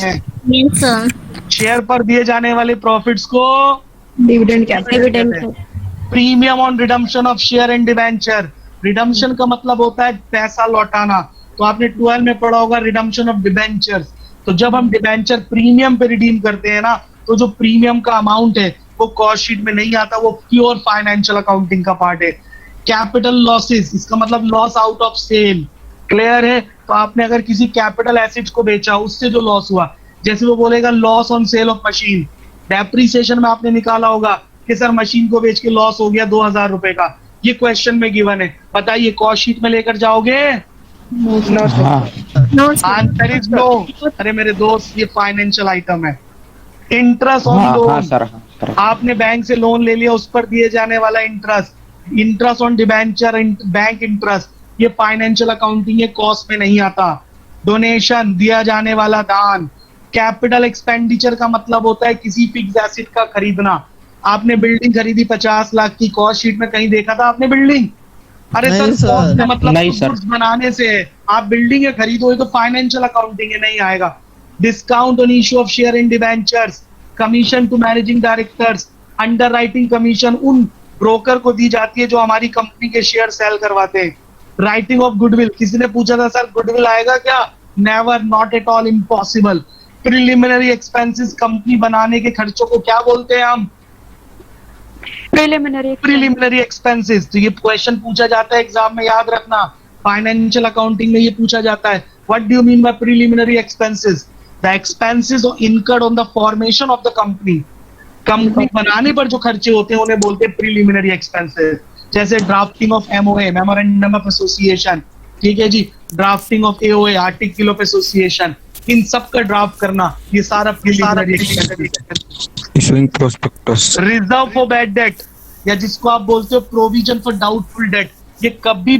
Share पर दिए जाने वाले प्रॉफिट्स को डिविडेंड क्या? Premium on redemption of share and debenture. Redemption का मतलब होता है पैसा लौटाना। तो आपने 12 में पढ़ा होगा रिडम्पशन ऑफ डिबेंचर्स। तो जब हम डिबेंचर प्रीमियम पे रिडीम करते हैं ना, तो जो प्रीमियम का अमाउंट है वो कॉस्ट शीट में नहीं आता, वो प्योर फाइनेंशियल अकाउंटिंग का पार्ट है। कैपिटल लॉसेस, इसका मतलब loss out of sale, clear है? तो आपने अगर किसी कैपिटल एसेट्स को बेचा, उससे जो लॉस हुआ, जैसे वो बोलेगा loss on sale of machine. Depreciation में आपने निकाला होगा कि सर मशीन को बेच के लॉस हो गया 2000 रुपए का, ये क्वेश्चन में गिवन है, बताइए कॉस्ट शीट में लेकर जाओगे? Answer is no. अरे मेरे दोस्त, ये फाइनेंशियल आइटम है। इंटरेस्ट ऑन लोन, आपने बैंक से लोन ले लिया, उस पर दिए जाने वाला interest, interest on debenture, bank interest, ये फाइनेंशियल अकाउंटिंग है, कॉस्ट में नहीं आता। डोनेशन, दिया जाने वाला दान। कैपिटल एक्सपेंडिचर का मतलब होता है किसी फिक्स एसेट का खरीदना। आपने बिल्डिंग खरीदी 50 लाख की, कॉस्ट शीट में कहीं देखा था आपने बिल्डिंग? अरे सर कॉस्ट का मतलब गुड्स बनाने से है, आप बिल्डिंग खरीदोगे तो फाइनेंशियल अकाउंटिंग है, नहीं आएगा। Discount on issue of share in debentures, commission to managing directors, underwriting commission उन ब्रोकर को दी जाती है जो हमारी कंपनी के शेयर सेल करवाते हैं। राइटिंग ऑफ गुडविल, किसी ने पूछा था सर गुडविल आएगा क्या? Never, not at all, impossible. Preliminary expenses, company बनाने के खर्चों को क्या बोलते हैं हम? Preliminary expenses. तो ये क्वेश्चन पूछा जाता है एग्जाम में, याद रखना। फाइनेंशियल अकाउंटिंग में ये पूछा जाता है, what do you mean by preliminary expenses? The expenses incurred on the formation of the company. Company बनाने पर जो खर्चे होते हैं उन्हें बोलते हैं प्रिलिमिनरी एक्सपेंसेस। जैसे drafting of MOA, memorandum of association, ठीक है जी, drafting of AOA, article of association, इन सब का ड्राफ्ट करना, ये सारा preliminary expenses. Issuing prospectus. Reserve for bad debt, या जिसको आप बोलते हो प्रोविजन फॉर डाउटफुल डेट, ये कभी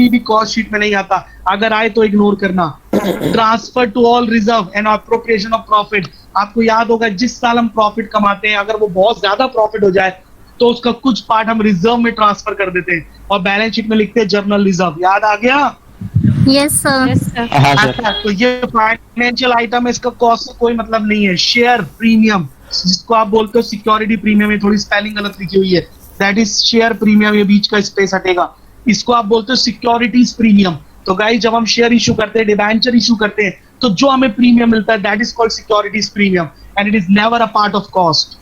भी कॉस्ट शीट में नहीं आता। अगर आए तो इग्नोर करना। Transfer to all reserve and appropriation of profit. आपको याद होगा जिस साल हम प्रॉफिट कमाते हैं, अगर वो बहुत ज्यादा प्रॉफिट हो जाए तो उसका कुछ पार्ट हम रिजर्व में ट्रांसफर कर देते हैं और बैलेंस शीट में लिखते हैं जर्नल रिजर्व। याद आ गया? Yes sir. हाँ सर। तो ये फाइनेंशियल आइटम है, इसका कॉस्ट से कोई मतलब नहीं है। शेयर प्रीमियम, जिसको आप बोलते हो सिक्योरिटी प्रीमियम, ये थोड़ी स्पेलिंग गलत लिखी हुई है, दैट इज शेयर प्रीमियम, ये बीच का स्पेस हटेगा। इसको आप बोलते हो सिक्योरिटीज प्रीमियम। तो गाइस जब हम शेयर इशू करते हैं, डिबेंचर इशू करते हैं, तो जो हमें प्रीमियम मिलता है that is called securities premium and it is never a part of cost.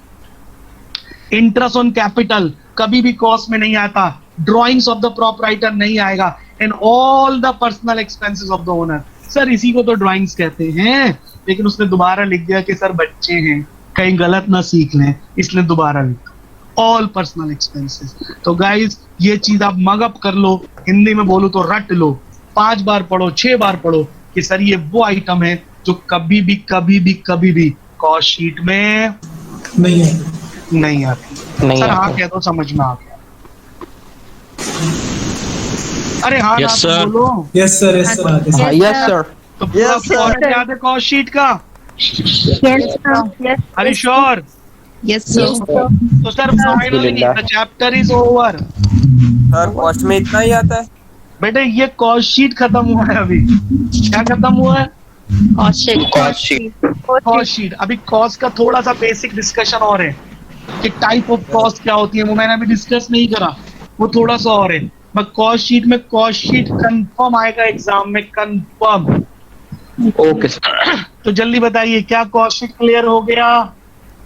Interest on capital कभी भी कॉस्ट में नहीं आता। ड्रॉइंग्स ऑफ द प्रोपराइटर नहीं आएगा। And all the personal expenses of the owner. Sir इसी को तो ड्रॉइंग्स कहते हैं, लेकिन उसने दोबारा लिख दिया कि सर बच्चे हैं कहीं गलत ना सीख लें, इसलिए दोबारा लिखा ऑल पर्सनल एक्सपेंसेस। तो गाइस ये चीज आप मगअप कर लो, हिंदी में बोलो तो रट लो, 5 बार पढ़ो, 6 बार पढ़ो कि सर ये वो आइटम है जो कभी भी कॉस्ट शीट में नहीं आती। सर हाँ कह दो, समझ में आ गया। अरे हाँ ना तो बोलो। Yes sir. Yes sir. Yes sir. तो पूरा फॉर्मेट याद है कॉस्ट शीट का? अरे श्योर? Yes sir. तो sir finally the chapter is over. Sir cost में इतना ही आता है? बेटे ये कॉस्ट शीट खत्म हुआ है अभी। क्या खत्म हुआ है? Cost sheet. अभी कॉस्ट का थोड़ा सा बेसिक डिस्कशन और है कि टाइप ऑफ कॉस्ट क्या होती है, वो मैंने अभी डिस्कस नहीं करा, वो थोड़ा सा और है। बट कॉस्ट शीट में कॉस्ट शीट कंफर्म आएगा एग्जाम में, कंफर्म। Okay sir. तो जल्दी बताइए क्या कॉस्ट शीट क्लियर हो गया?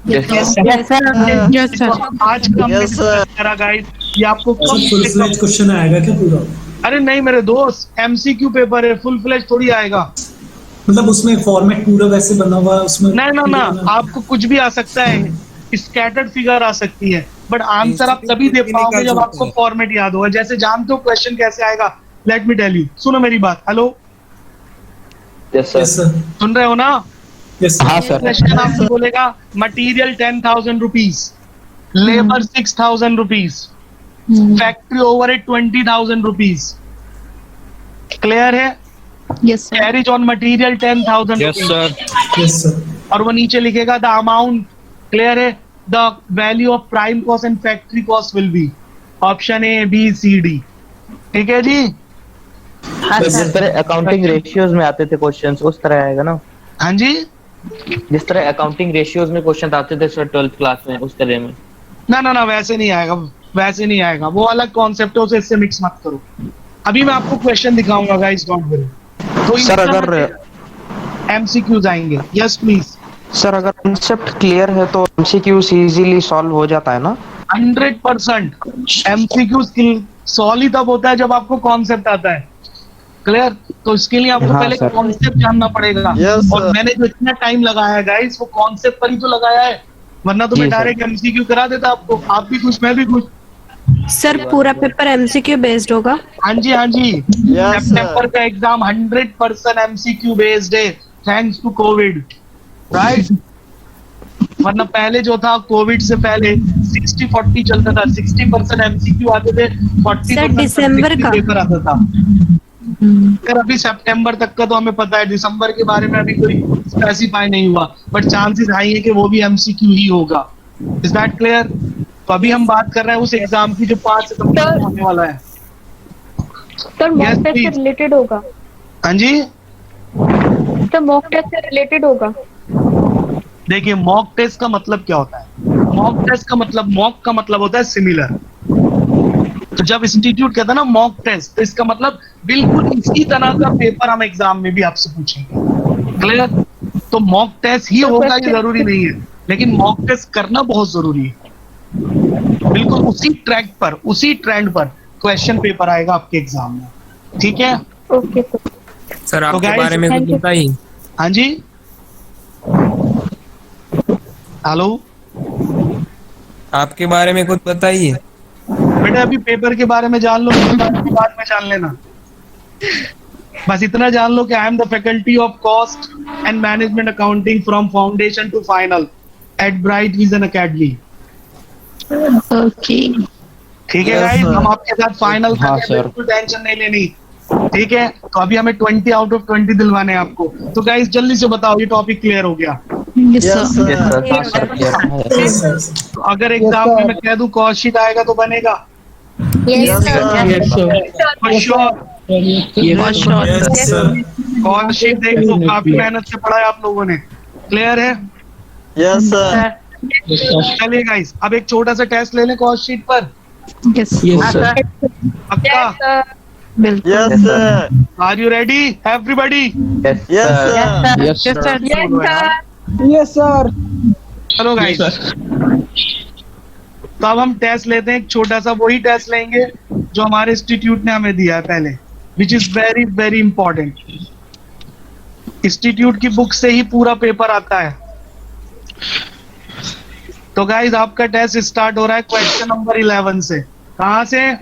Yes sir. Yes sir. आज का हमने discuss करा गाइस, ये आपको क्वेश्चन आएगा क्या पूरा? अरे नहीं मेरे दोस्त, एमसीक्यू पेपर है, फुल फ्लेज थोड़ी आएगा। मतलब उसमें फॉर्मेट पूरा वैसे बना हुआ है उसमें? ना, आपको कुछ भी आ सकता है, स्कैटर्ड फिगर आ सकती है, बट आंसर आप तभी दे पाओगे जब आपको फॉर्मेट याद होगा। जैसे जानते हो क्वेश्चन कैसे आएगा, लेट मी टेल यू। सुनो मेरी बात। Hello, yes sir. सुन रहे हो ना? हाँ सर। क्वेश्चन आपको बोलेगा material 10,000 rupees, labour 6,000 rupees, factory overhead 20,000 rupees. Clear है? Yes sir. Carriage on material 10,000 rupees, और वो नीचे लिखेगा द अमाउंट। क्लियर है? The value of prime cost and factory cost will be option A B C D. ठीक है जी? जिस तरह अकाउंटिंग रेशियोज में आते थे क्वेश्चंस उस तरह आएगा ना? हाँ जी। जिस तरह अकाउंटिंग रेशियोज में क्वेश्चन आते थे सर 12th क्लास में, उस तरह में? ना वैसे नहीं आएगा, वैसे नहीं आएगा, वो अलग कॉन्सेप्ट है, उसे इससे मिक्स मत करो। अभी मैं आपको क्वेश्चन दिखाऊंगा गाइस, डोंट वरी। तो सर अगर एमसीक्यूज आएंगे। Yes please. सर अगर कॉन्सेप्ट क्लियर है तो एमसीक्यूज इजीली सॉल्व हो जाता है ना? 100% एमसीक्यू सॉल्व ही तब होता है जब आपको कॉन्सेप्ट आता है। क्लियर? तो इसके लिए आपको हाँ, पहले सर। कॉन्सेप्ट जानना पड़ेगा। Yes, और sir. मैंने जो इतना टाइम लगाया है गाइस, वो कॉन्सेप्ट पर ही तो लगाया है, वरना तो जी, मैं सर। डायरेक्ट एमसीक्यू करा देता आपको। आप भी खुश, मैं भी खुश। सर पूरा पेपर एमसीक्यू बेस्ड होगा? हाँ जी, हाँ जी। Yes, सितंबर का एग्जाम 100% एमसीक्यू बेस्ड है, थैंक्स टू कोविड, राइट? वरना पहले जो था कोविड से पहले 60-40 चलता था, 60% एमसीक्यू आते थे, 40% दिसंबर का पेपर आता था। फिर अभी सितंबर तक का तो हमें पता है, दिसंबर के बारे में अभी कोई स्पेसिफाई नहीं हुआ, बट चांसेस हाई है कि वो भी एमसीक्यू ही होगा। Is that clear? तो अभी हम बात कर रहे हैं उस एग्जाम की जो 5 सितंबर को होने वाला है। सर Yes, मॉक टेस्ट से please. रिलेटेड होगा? हाँ जी। सर मॉक टेस्ट से रिलेटेड होगा? देखिए मॉक टेस्ट का मतलब क्या होता है? मॉक टेस्ट का मतलब, मॉक का मतलब होता है सिमिलर, तो जब इंस्टीट्यूट कहता है ना मॉक टेस्ट, तो इसका मतलब बिल्कुल इसी तरह का पेपर हम एग्जाम में भी आपसे पूछेंगे। क्लियर? तो मॉक टेस्ट ही होगा ये जरूरी नहीं है, लेकिन मॉक टेस्ट करना बहुत जरूरी है। बिल्कुल उसी ट्रैक पर, उसी ट्रेंड पर क्वेश्चन पेपर आएगा आपके एग्जाम में। ठीक है? ओके सर तो आपके guys, बारे में कुछ बताइए। हाँ जी, हेलो, आपके बारे में कुछ बताइए। बेटा अभी पेपर के बारे में जान लो, बाद में जान लेना। बस इतना जान लो कि I am the faculty of cost and management accounting from foundation to final at Bright Vision Academy. Okay ठीक है गाइस, हम आपके साथ फाइनल तक हैं, बिल्कुल टेंशन नहीं लेनी। ठीक है, तो अभी हमें 20 आउट ऑफ 20 दिलवाने हैं आपको। तो गाइस जल्दी से बताओ, ये टॉपिक क्लियर हो गया? तो अगर एग्जाम में मैं कह दूं कॉस्ट शीट आएगा तो बनेगा? कॉस्ट शीट देख लो, काफी मेहनत से पढ़ा है आप लोगों ने। क्लियर है? Yes sir. चलिए गाइस, अब एक छोटा सा टेस्ट ले लें कॉस्ट शीट पर। पक्का? Yes sir. Are you ready everybody? Yes sir. चलो गाइस, तो अब हम टेस्ट लेते हैं, एक छोटा सा वही टेस्ट लेंगे जो हमारे इंस्टीट्यूट ने हमें दिया है पहले, which is very very important. Institute की बुक से ही पूरा पेपर आता है। तो गाइस आपका टेस्ट स्टार्ट हो रहा है क्वेश्चन नंबर 11 से। कहाँ से?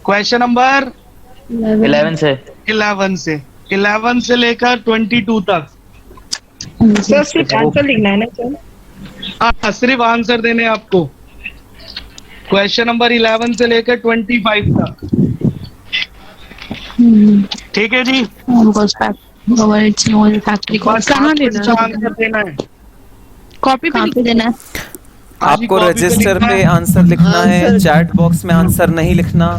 क्वेश्चन नंबर 11 से। 11 से लेकर 22 तक। सर सिर्फ आंसर लिखना है ना सर? हाँ, सिर्फ आंसर देने हैं आपको। क्वेश्चन नंबर 11 से लेकर 25 तक। ठीक है जी? कहाँ आंसर देना है, कॉपी पे देना है? आपको रजिस्टर पे आंसर लिखना है, चैट बॉक्स में आंसर नहीं लिखना।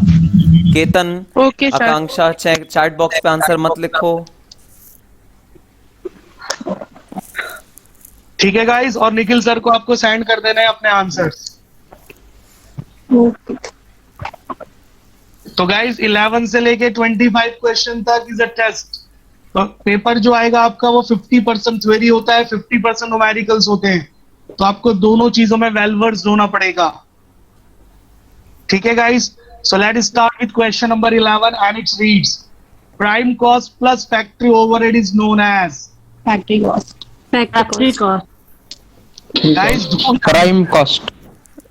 Ketan, okay sir. Akanksha, chat box पे आंसर मत लिखो। ठीक है गाइस, और निखिल सर को आपको सेंड कर देना है अपने आंसर्स। तो गाइस 11 से लेके 25 क्वेश्चन तक इज अ टेस्ट। तो पेपर जो आएगा आपका वो 50% थ्योरी होता है, 50% न्यूमेरिकल्स होते हैं। तो आपको दोनों चीजों में वेल वर्स्ड होना पड़ेगा। ठीक है guys, so let start with question number 11 and its reads, prime cost plus factory overhead is known as. Factory cost. Guys prime cost.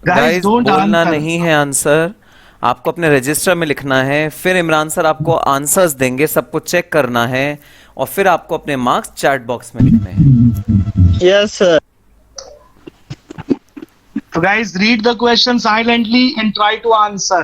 Guys बोलना नहीं है आंसर, आपको अपने रजिस्टर में लिखना है। फिर इमरान सर आपको आंसर्स देंगे, सब कुछ चेक करना है और फिर आपको अपने मार्क्स चैट बॉक्स में लिखने हैं। Yes sir. So guys, read the question silently and try to answer.